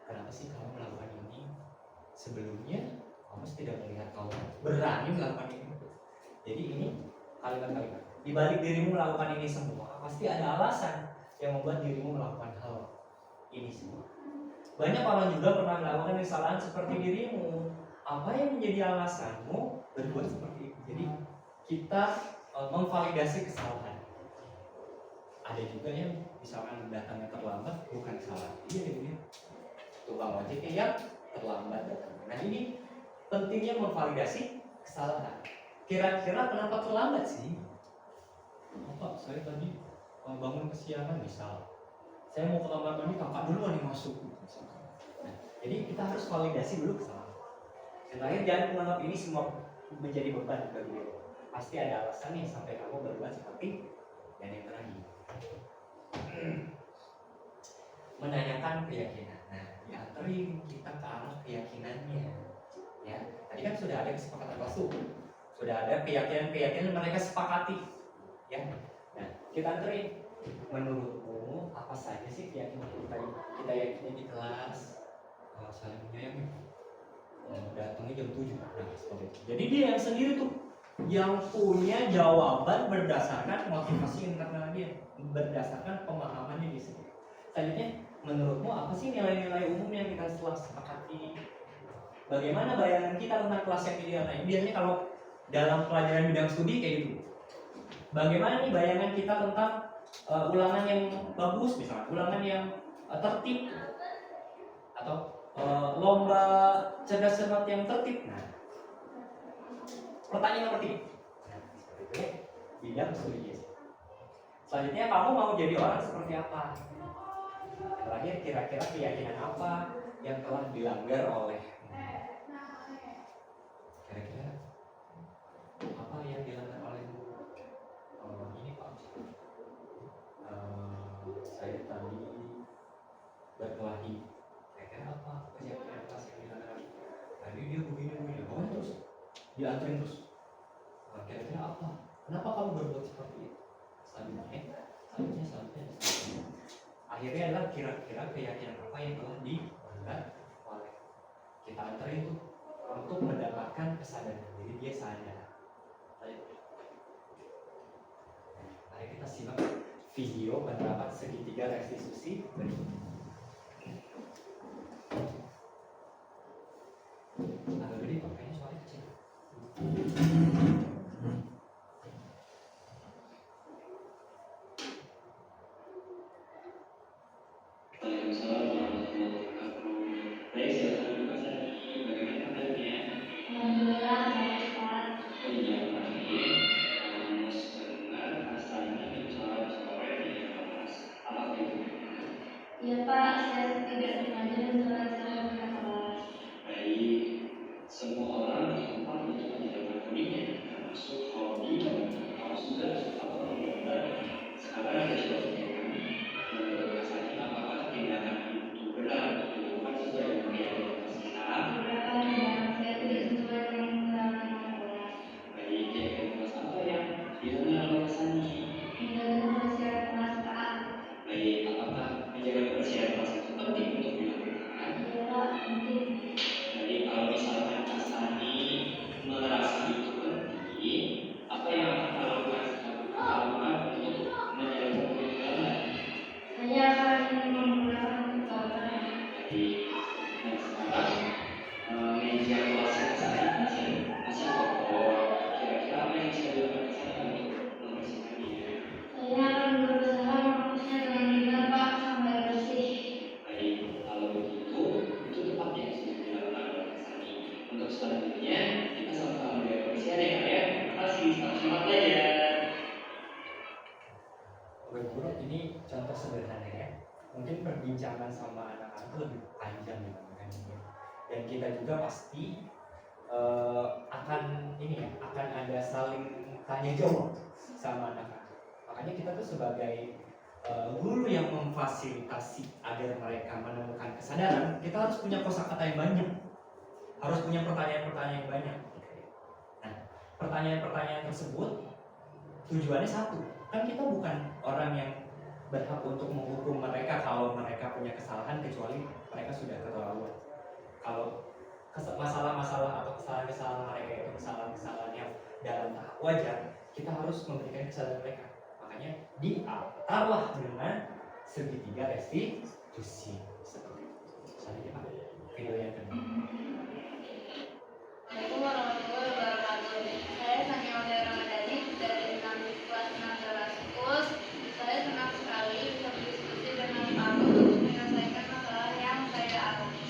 Kenapa sih kamu melakukan ini? Sebelumnya kamu tidak melihat kamu berani melakukan ini. Jadi ini kalimat-kalimat. Di balik dirimu melakukan ini semua, pasti ada alasan yang membuat dirimu melakukan hal ini semua. Banyak orang juga pernah melakukan kesalahan seperti dirimu. Apa yang menjadi alasanmu berbuat seperti itu? Jadi kita memvalidasi kesalahan. Ada juga yang misalkan datangnya terlambat, bukan salah dia, gitu. Tukang ojek yang terlambat datang. Nah ini pentingnya memvalidasi kesalahan. Kira-kira kenapa terlambat sih? Pak, saya tadi bangun kesiangan misal. Saya mau ke kamar mandi, kakak duluan yang masuk. Nah, jadi kita harus validasi dulu kesalahan. Yang terakhir, jangan menganggap ini semua menjadi beban bagi diri. Pasti ada alasannya sampai kamu berbuat seperti. Dan yang terakhir, menanyakan keyakinan. Nah, dianterin kita ke arah keyakinannya. Ya, tadi kan sudah ada kesepakatan kelas tuh. Sudah ada keyakinan mereka sepakati. Ya, nah kita anterin. Menurutmu apa saja sih keyakinan kita yakini di kelas? Saling menyayangi. Datangnya jam 7. Nah, seperti itu. Jadi dia yang sendiri tuh yang punya jawaban berdasarkan motivasi internal dia, berdasarkan pemahamannya di sini. Selanjutnya, menurutmu apa sih nilai-nilai umum yang kita setelah sepakati? Bagaimana bayangan kita tentang kelas yang ideal? Nah, biasanya kalau dalam pelajaran bidang studi kayak gitu. Bagaimana nih bayangan kita tentang ulangan yang bagus, misalnya ulangan yang tertib, atau lomba cerdas cermat yang tertib. Nah, Pertanyaan nomor 3. Nah, seperti itu ya. Bidang studi jasa. Selanjutnya, kamu mau jadi orang seperti apa? Terakhir, kira-kira keyakinan apa yang telah dilanggar oleh? Kira-kira apa yang dilanggar olehmu? Ini Pak, saya tadi berkelahi. Kira-kira apa keyakinan kelas yang dilanggar? Tadi dia begini, oh terus dianterin terus. Kira-kira apa? Kenapa kamu berbuat seperti itu? Selanjutnya. Akhirnya adalah kira-kira keyakinan apa yang telah dilanggar oleh. Kita anterin tuh untuk mendapatkan kesadaran. Jadi dia sadar. Mari kita simak video penerapan segitiga restitusi berikut. Agak gede kok, kayaknya suaranya kecil. Iya Pak, saya tidak sengaja mencoret-coret ke kelas. Baik, semua orang bertempat untuk menjalankan hobinya, termasuk hobi kamu sudah atau benar. Sekarang kita coba pikirkan, menurut Kasani apakah tindakan itu benar untuk dilakukan sesuai dengan keyakinan kita? Beberapa tindakan saya tidak sesuai dengan keyakinan kelas. Baik, keyakinan kelas apa yang dilanggar oleh Kasani? Menjaga kebersihan kelas Pak. Baik, apakah menjaga kebersihan kelas itu penting untuk dilakukan? Iya Pak, penting. Jadi kalau misalkan Kasani merasa itu penting, apa yang akan lakukan untuk menjaga kebersihan? Saya akan menggunakan kekuatan. Jadi, dan sekarang meja kelasnya Kasani masih kotor. Kira-kira apa yang bisa dilakukan Kasani untuk membersihkannya? Saya akan berusaha menghapusnya dengan benar Pak sampai bersih. Baik, kalau begitu, itu tepat yang sudah dilakukan oleh Kasani. Untuk selanjutnya, kita sama-sama menjaga kebersihan ya Kak ya. Terima kasih, selamat belajar. Oke guru, ini contoh sederhana ya. Mungkin perbincangan sama anak-anak itu lebih panjang dibandingkan ini. Dan kita juga pasti akan ini ya, akan ada saling tanya jawab sama anak-anak. Makanya kita tuh sebagai guru yang memfasilitasi agar mereka menemukan kesadaran, kita harus punya kosakata yang banyak, harus punya pertanyaan-pertanyaan yang banyak. Nah, pertanyaan-pertanyaan tersebut tujuannya satu, kan kita bukan orang yang berhak untuk menghukum mereka kalau mereka punya kesalahan, kecuali mereka sudah keterlaluan. Kalau masalah-masalah atau kesalahan-kesalahan mereka itu kesalahan-kesalahan yang dalam tahap wajar, kita harus memberikan kesadaran mereka. Makanya diatarlah dengan segitiga restitusi. Seperti itu. Misalnya Pak, video yang kedua. Assalamualaikum warahmatullahi wabarakatuh. Saya Sania Uday Ramadhani dari kelas 6 Kus. Saya senang sekali bisa berdiskusi dengan Pak untuk menyelesaikan masalah yang saya alami.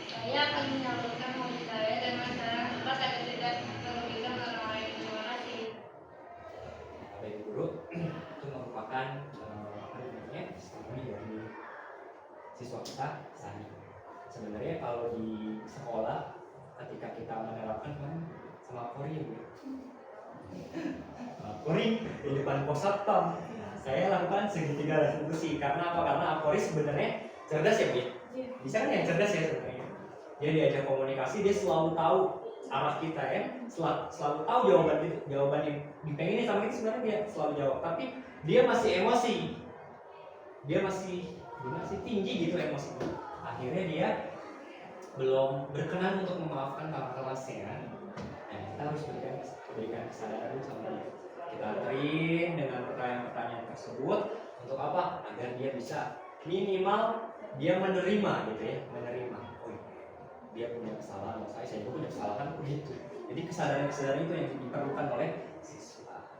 Saya akan menyalurkan hobi saya dengan cara yang tepat agar tidak merugikan orang lain. Terima kasih. Bapak Ibu Guru, itu merupakan studi dari siswa kita Sani. Sebenarnya kalau di sekolah ketika kita menerapkan sama Kori ya Bu. Kori di depan pos satpam. Saya lakukan segitiga restitusi karena apa? Karena Kori sebenarnya cerdas ya Bu. Bisa kan yang cerdas ya sebenarnya. Dia diajak komunikasi, dia selalu tahu arah kita ya, selalu tahu jawaban yang dipengenin sama kita, sebenarnya dia selalu jawab, tapi dia masih emosi, dia masih tinggi gitu emosinya. Akhirnya dia belum berkenan untuk memaafkan kakak kelasnya. Nah, kita harus berikan kesadaran dulu sama dia. Kita anterin dengan pertanyaan-pertanyaan tersebut untuk apa? Agar dia bisa minimal dia menerima gitu ya, menerima. Oh, dia punya kesalahan, saya juga punya kesalahan begitu. Jadi kesadaran itu yang diperlukan oleh siswa.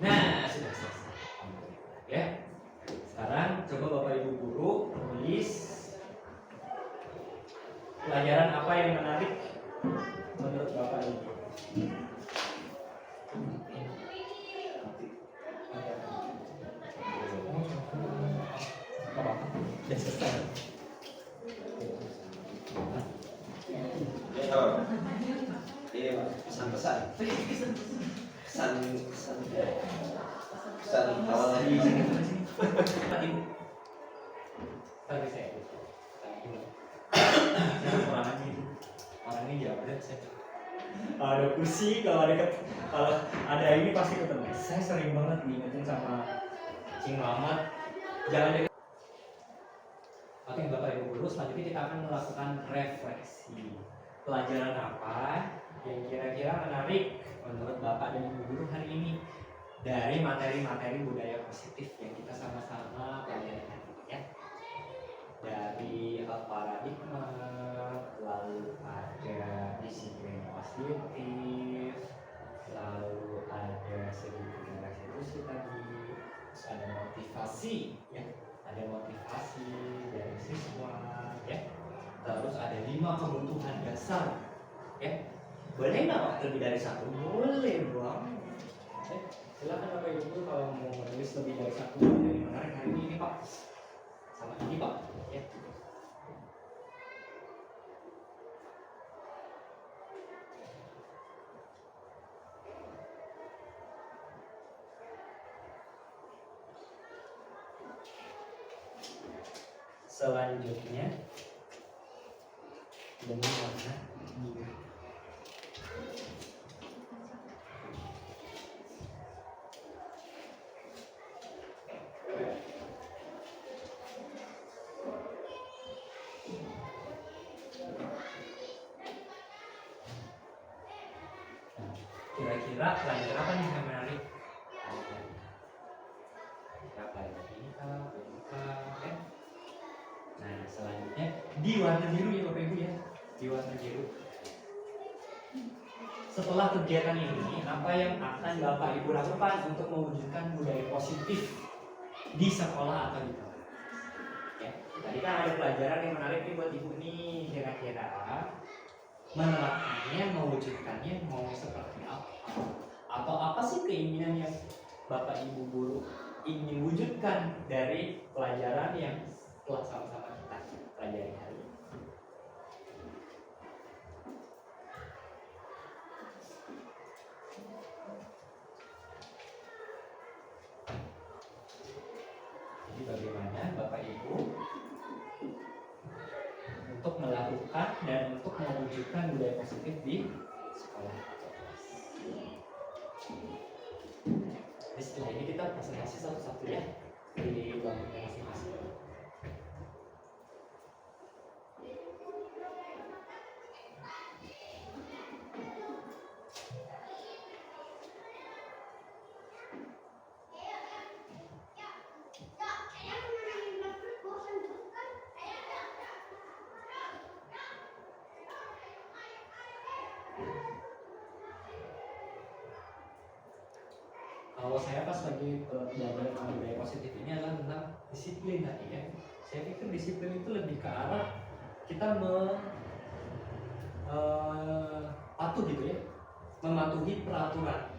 Nah, sudah selesai. Ya. Sekarang coba Bapak Ibu guru tulis pelajaran apa yang menarik menurut Bapak Ibu? Udah selesai. Iya Pak, pesan-pesan. Pesan awal lagi. Tapi saya orang ini jawab deh saya. Kalau ada kursi, kalau ada ini pasti ketemu. Saya sering banget diingetin sama Cing Mamat, jangan deket. Oke Bapak Ibu Guru, selanjutnya kita akan melakukan refleksi. Pelajaran apa yang kira-kira menarik menurut Bapak dan Ibu Guru hari ini dari materi-materi budaya positif yang kita sama-sama pelajari hari ini ya. Dari paradigma, lalu ada disiplin positif, lalu ada segi budaya restitusi tadi, terus ada motivasi ya, ada motivasi dari siswa ya, terus ada 5 kebutuhan dasar ya. Boleh nggak Pak lebih dari satu? Boleh bang. Silakan Bapak Ibu kalau mau menulis lebih dari satu dari menarik hari ini Pak, sama ini Pak ya. Selanjutnya dengan warna biru. Kira-kira pelajaran apa nih yang menarik? Pelajaran ini kah? Ya. Nah selanjutnya di warna biru ya Bapak Ibu ya, di warna biru. Setelah kegiatan ini, apa yang akan Bapak Ibu lakukan untuk mewujudkan budaya positif di sekolah atau di kelas? Ya, tadi kan ada pelajaran yang menarik nih buat Ibu nih, kira-kira menerapkannya, mewujudkannya mau seperti apa? Atau apa sih keinginan yang Bapak Ibu Guru ingin wujudkan dari pelajaran yang telah sama-sama kita pelajari hari ini? Jadi bagaimana Bapak Ibu untuk melakukan dan untuk mewujudkan budaya positif di sekolah atau kelas? Jadi setelah ini kita presentasi satu-satu ya di bangkunya masing-masing. Kalau saya pas lagi belajar budaya positif ini adalah tentang disiplin tadi ya. Saya pikir disiplin itu lebih ke arah kita patuh gitu ya, mematuhi peraturan.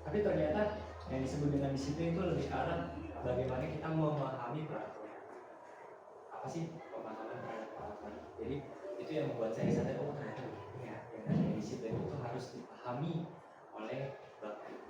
Tapi ternyata yang disebut dengan disiplin itu lebih ke arah bagaimana kita memahami peraturan. Apa sih pemahaman terhadap peraturan? Jadi itu yang membuat saya sadar, oh ternyata ya, yang namanya disiplin itu harus dipahami oleh Bapak Ibu.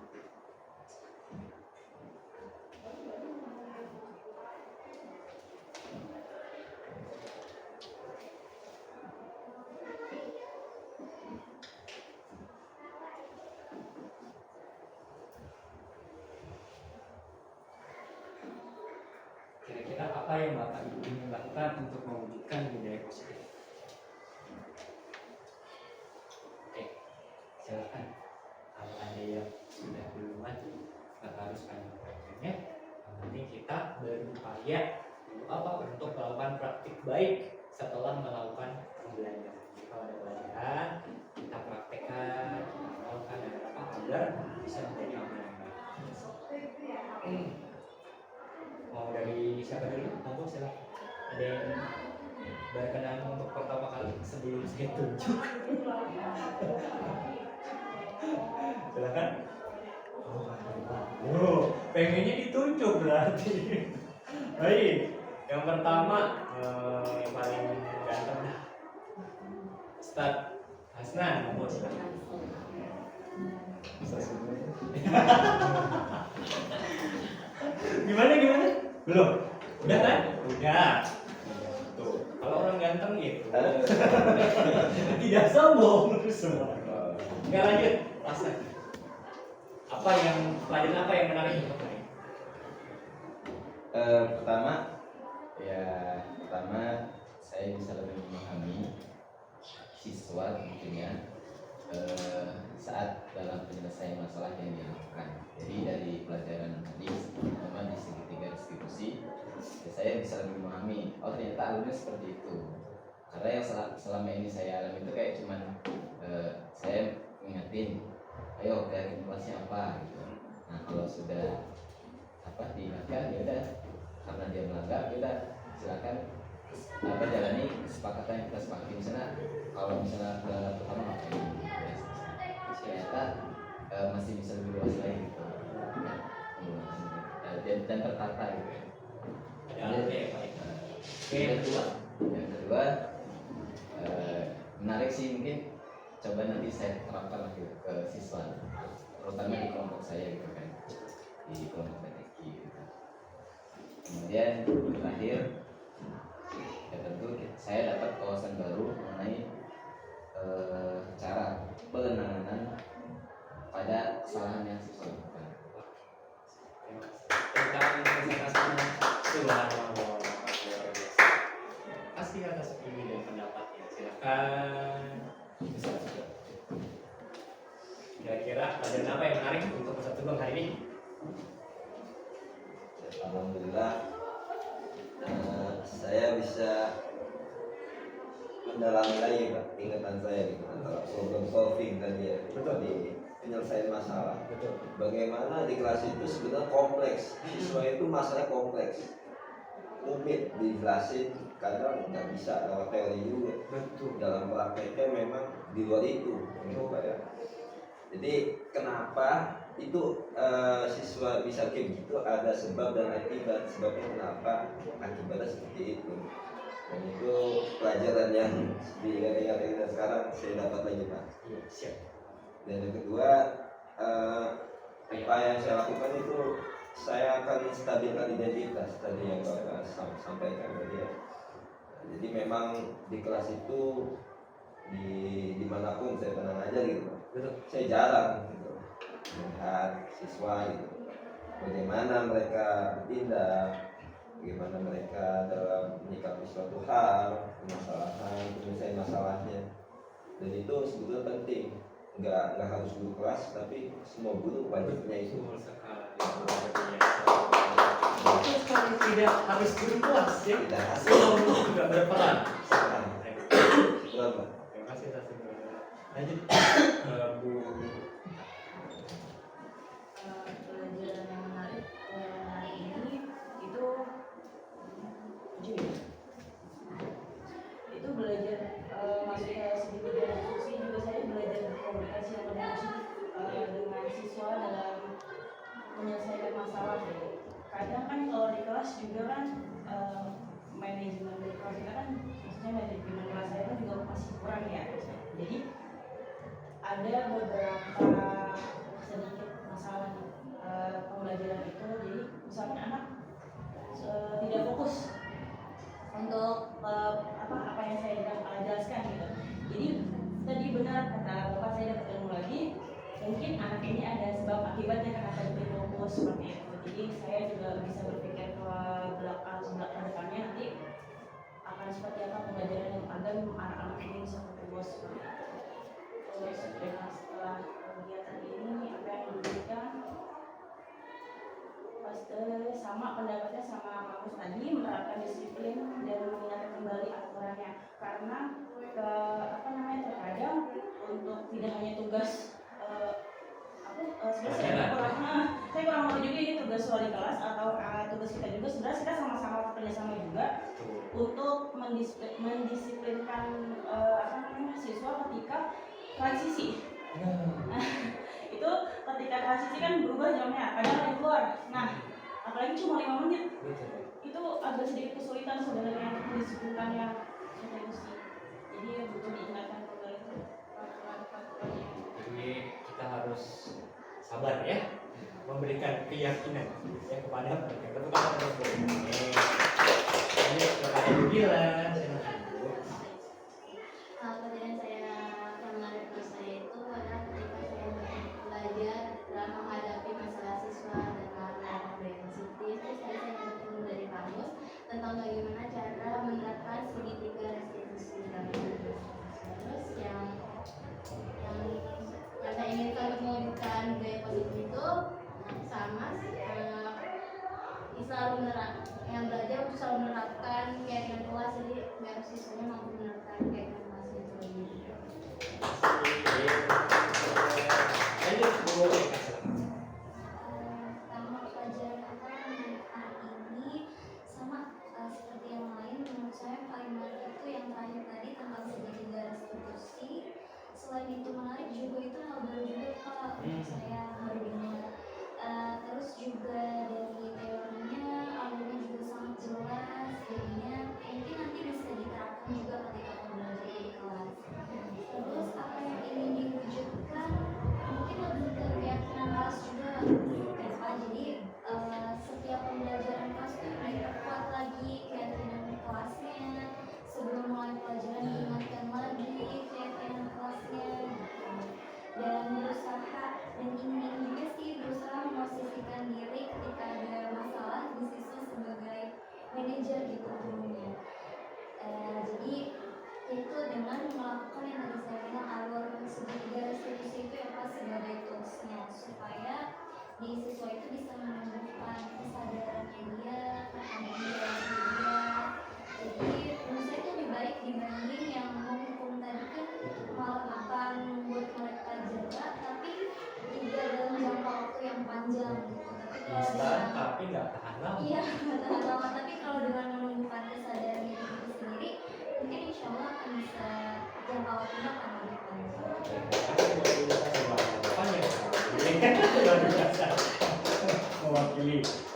Kira-kira apa yang Bapak Ibu ingin lakukan untuk mewujudkan budaya positif? Oke, silakan. Kalau ada yang sudah duluan, Bapak harus panjang programnya. Yang penting kita berupaya untuk apa? Untuk melakukan praktik baik setelah melakukan pembelajaran. Jadi kalau ada pelajaran, kita praktekkan, kita melakukan dan apa agar bisa menjadi amal yang baik. Mau dari siapa dulu? Monggo silakan. Ada yang berkenan untuk pertama kali sebelum saya tunjuk. Silakan. Oh, pengennya ditunjuk berarti. Baik, yang pertama yang paling ganteng dah. Ustaz Hasnan, nomor silakan. Gimana? Belum? Udah kan? Udah. Tuh, kalau orang ganteng gitu. Tidak sombong semua. Enggak, lanjut. Pasang. Pelajaran apa yang menarik untuk kalian? Pertama saya bisa lebih memahami siswa tentunya saat dalam penyelesaian masalah yang dilakukan. Jadi dari pelajaran hadis, terutama di segitiga distribusi, saya bisa lebih memahami. Oh ternyata alurnya seperti itu. Karena yang selama ini saya alami itu kayak cuman saya ingetin, ayo kalkulasinya apa gitu. Nah kalau sudah diingatkan ya udah, karena dia melanggar ya udah silakan jalani kesepakatan yang kita sepakati. Misalnya kalau misalnya pelanggar pertama ngapain ternyata masih bisa lebih luas lagi gitu dan tertata gitu. Yang kedua menarik sih, mungkin coba nanti saya terapkan lagi ke siswa, terutama di kelompok saya gitu kan, di kelompok PTQ gitu. Kemudian terakhir ya tentu saya dapat wawasan baru mengenai cara penanganan pada kesalahan yang siswa lakukan. Tentang presentasinya subhanallah. Kasih atas ilmu dan pendapatnya. Silakan. Bisa. Kira-kira pelajaran apa yang menarik untuk Ustaz Sugeng hari ini? Alhamdulillah saya bisa mendalami lagi Pak ingatan saya gitu antara problem solving tadi ya, di penyelesaian masalah. Betul. Bagaimana di kelas itu sebenarnya kompleks, siswa itu masalahnya kompleks, rumit dijelasin, kadang nggak bisa lewat teori juga. Betul. Dalam prakteknya memang di luar itu, Pak ya. Jadi kenapa itu siswa bisa kayak gitu, ada sebab dan akibat. Sebabnya kenapa, akibatnya seperti itu. Dan itu pelajaran yang diingat-ingat kita sekarang saya dapat lagi Pak. Iya, siap. Dan yang kedua, apa yang saya lakukan itu saya akan stabilkan identitas tadi yang Bapak sampaikan tadi ya. Jadi memang di kelas itu dimanapun saya pernah ngajar gitu Pak. Betul. Saya jarang gitu melihat siswa gitu, bagaimana mereka bertindak, bagaimana mereka dalam menyikapi suatu hal, permasalahan, penyelesaian masalahnya. Dan itu sebetulnya penting, nggak harus guru kelas, tapi semua guru wajibnya itu. Betul sekali. Betul sekali, tidak harus guru kelas ya. Tidak harus. Semua guru juga berperan. Berapa? Terima kasih Ustaz Sugeng. Lanjut Bu. Pelajaran yang menarik hari ini itu belajar masuk ke segitiga diskusi, juga saya belajar berkomunikasi yang lebih positif dengan siswa dalam menyelesaikan masalah. Kadang kan kalau di kelas juga kan manajemen dari kelas kita kan, maksudnya manajemen kelas saya kan juga masih kurang ya. Jadi ada beberapa sedikit masalah di pembelajaran itu. Jadi misalnya anak tidak fokus untuk apa yang saya jelaskan gitu. Jadi tadi benar kata bapak, saya dapat ilmu lagi, mungkin anak ini ada sebab akibatnya kenapa dia fokus seperti itu. Jadi saya juga bisa berpikir ke belakang depannya nanti akan seperti apa pembelajaran yang agar anak-anak ini bisa fokus seperti itu. Terus setelah kegiatan ini apa yang diberikan sama pendapatnya sama kampus tadi, menerapkan disiplin dan mengingatkan kembali aturannya, karena terkadang untuk tidak hanya tugas saya kurang tahu juga ini tugas wali kelas atau tugas kita juga, sebenarnya kita sama-sama kerjasama juga untuk mendisiplinkan siswa ketika transisi. Itu ketika transisi kan berubah jamnya, kadang ada keluar. Nah, apalagi cuma 5 menit. Itu agak sedikit kesulitan sebenarnya untuk mendisiplinkan yang transisi. Jadi butuh diingatkan kembali peraturan-peraturannya. Jadi kita harus sabar ya, memberikan keyakinan ya kepada mereka. Tepuk tangan terus Bu. Ini kepada Bu Gila. Kejadian saya yang menarik menurut saya itu adalah ketika saya belajar dalam menghadapi masalah siswa dengan kelompok yang sensitif. Terus tadi saya dapat ilmu dari kamus tentang bagaimana cara menerapkan segitiga restitusi dalam hidup. Terus yang saya inginkan untuk mewujudkan gaya positif itu sama selalu yang belajar untuk selalu menerapkan keyakinan kelas, jadi biar siswanya mampu menerapkan keyakinan kelas itu. Lanjut Bu. Tema pelajaran apa hari ini sama seperti yang lain, menurut saya paling menarik itu yang terakhir tadi tentang segitiga restitusi. Selain itu menarik juga itu hal baru juga Pak, saya baru dengar. Terus juga dari teorinya alurnya juga sangat jelas, jadinya mungkin nanti bisa diterapkan juga ketika pembelajaran di kelas. Terus apa yang ingin diwujudkan mungkin lebih ke keyakinan kelas juga ya Pak. Jadi setiap pembelajaran kelas tuh diperkuat lagi keyakinan kelasnya, sebelum mulai pelajaran diingatkan lagi keyakinan kelasnya gitu. Dan berusaha dan ingin juga sih berusaha memosisikan diri ketika ada masalah di siswa sebagai manajer gitu gurunya. Jadi itu dengan melakukan yang tadi saya bilang alur segitiga restitusi itu ya Pak sebagai toolsnya supaya di siswa itu bisa menumbuhkan kesadarannya dia, kehadiran dia. Jadi menurut saya itu lebih baik dibanding yang menghukum tadi kan malah akan membuat mereka jera tapi juga dalam jangka waktu yang panjang gitu. Tapi kalau Instan dengan tapi nggak tahan lama. iya nggak tahan lama, tapi kalau dengan menumbuhkan kesadaran diri itu sendiri mungkin insya Allah akan bisa jangka waktunya akan lebih panjang.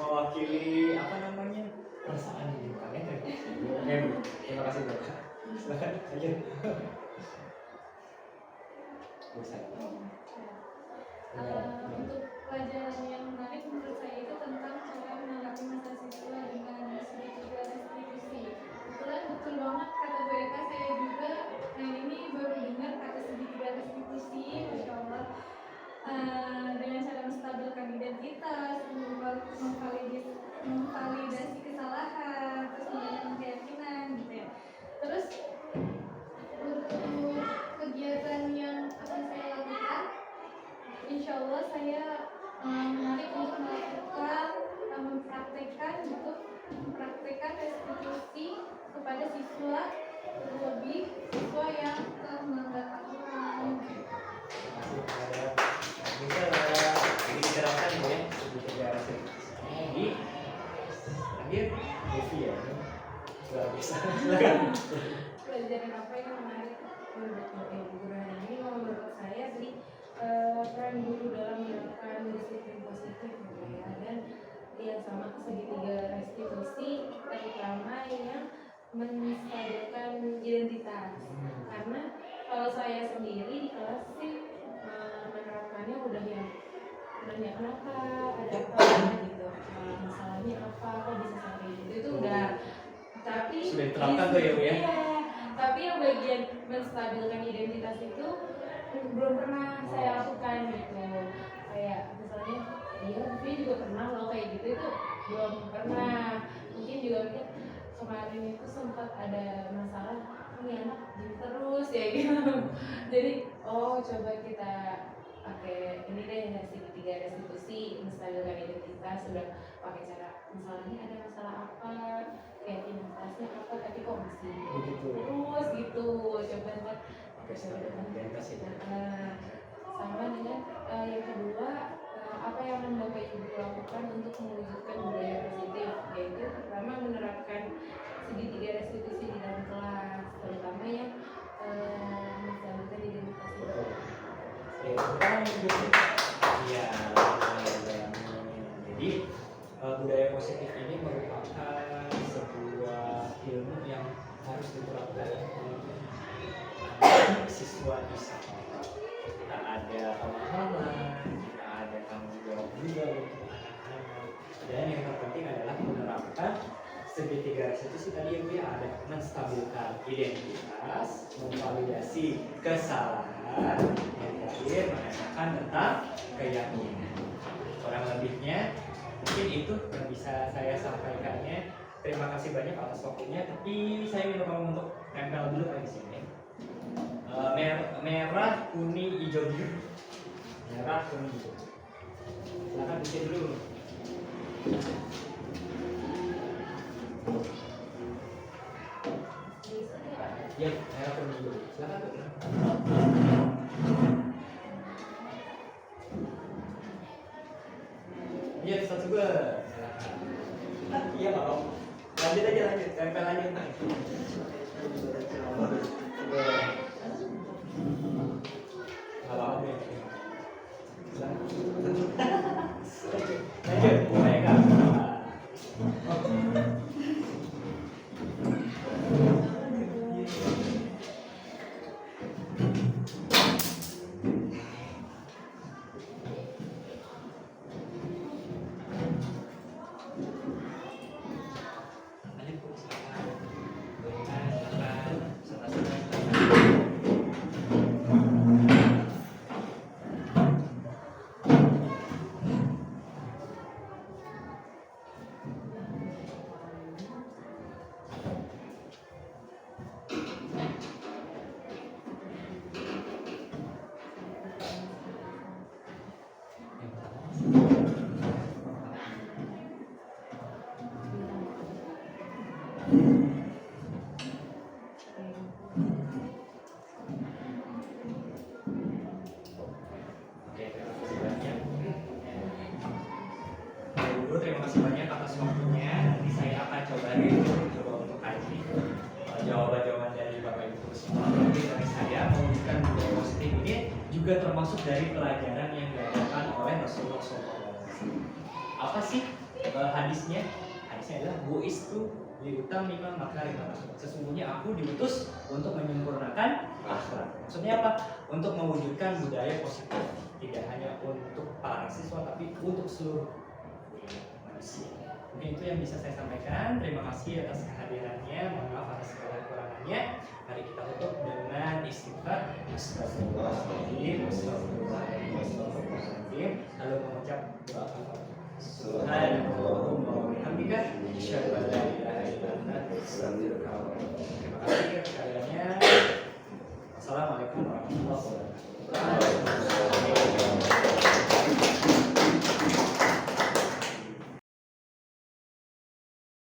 Mewakili apa namanya perasaan di depan ya. Oke Bu, terima kasih Bu. Silakan lanjut. Bu saya. Untuk pelajaran yang menarik menurut saya itu tentang cara menanggapi masa siswa dengan segitiga restitusi. Kebetulan betul banget kata Bu Eka, saya juga ini baru dengar kata segitiga restitusi, Masya Allah. Dengan cara menstabilkan identitas, memvalidasi kesalahan, terus membangun keyakinan gitu ya. Terus untuk kegiatan yang akan saya lakukan, insya Allah saya menarik untuk mempraktekkan restitusi kepada siswa, terlebih siswa yang melanggar aturan. Bisa ini diterapkan ya segitiga restitusinya di akhir Devi ya. Nggak bisa. Pelajaran apa yang menarik menurut guru hari ini? Menurut saya sih peran guru dalam menerapkan disiplin positif gitu ya, dan yang sama segitiga restitusi terutama yang menstabilkan identitas. Karena kalau saya sendiri di kelas sih menerapkannya udah yang kenapa ada apa gitu, masalahnya apa, kok bisa sampai gitu, itu udah. Tapi Sudah diterapkan tuh ya Bu ya? Iya, tapi yang bagian menstabilkan identitas itu belum pernah saya lakukan gitu. Kayak misalnya dia juga pernah loh kayak gitu, itu belum pernah. Mungkin juga mungkin kemarin itu sempat ada masalah, ini anak gini terus ya gitu. Jadi coba kita pakai ini deh, segitiga restitusi, menstabilkan identitas. Sudah pakai cara misalnya ada masalah apa, keyakinan kelasnya apa, tapi kok masih Begitu. terus gitu. Coba ntar Oke, stabilkan identitas itu. sama dengan yang kedua, apa yang Bapak Ibu lakukan untuk mewujudkan budaya positif, yaitu pertama menerapkan segitiga restitusi di dalam kelas, terutama yang menjalankan identitas itu. Iya, jadi budaya positif ini merupakan sebuah ilmu yang harus diterapkan oleh siswa di sekolah. Kita ada pemahaman, kita ada tanggung jawab juga untuk anak-anak. Dan yang terpenting adalah menerapkan segitiga restitusi tadi itu ya, ada menstabilkan identitas, memvalidasi kesalahan, yang terakhir menanyakan tentang keyakinan. Kurang lebihnya mungkin itu yang bisa saya sampaikannya. Terima kasih banyak atas waktunya, tapi saya minta kamu untuk nempel dulu di sini. Merah, kuning, hijau biru. Merah, kuning, hijau. Silakan bikin dulu. Ya, merah, kuning, hijau. Silakan tuh. Iya, satu juga. Iya, Pak. Lanjut aja, tempel aja. Apa-apa ya. Lanjut, mereka. Terima kasih banyak atas waktunya. Nanti saya akan coba untuk kaji jawaban-jawaban dari Bapak Ibu semua. Tapi dari saya mewujudkan budaya positif ini juga termasuk dari pelajaran yang diajarkan oleh Rasulullah SAW. Apa sih hadisnya? Hadisnya adalah bu'istu liutam lima makarim akhlak. Sesungguhnya aku diutus untuk menyempurnakan akhlak. Maksudnya apa? Untuk mewujudkan budaya positif. Tidak hanya untuk para siswa, tapi untuk seluruh manusia. Mungkin itu yang bisa saya sampaikan. Terima kasih atas kehadirannya. Mohon maaf atas segala kekurangannya. Mari kita tutup dengan istighfar. Astagfirullahaladzim. Astagfirullahaladzim. Lalu mengucap doa Subhanallahumma wa bihamdika asyhadu an la ilaha illa anta astaghfiruka wa atubu ilaik. Terima kasih kehadirannya. Assalamualaikum warahmatullahi wabarakatuh.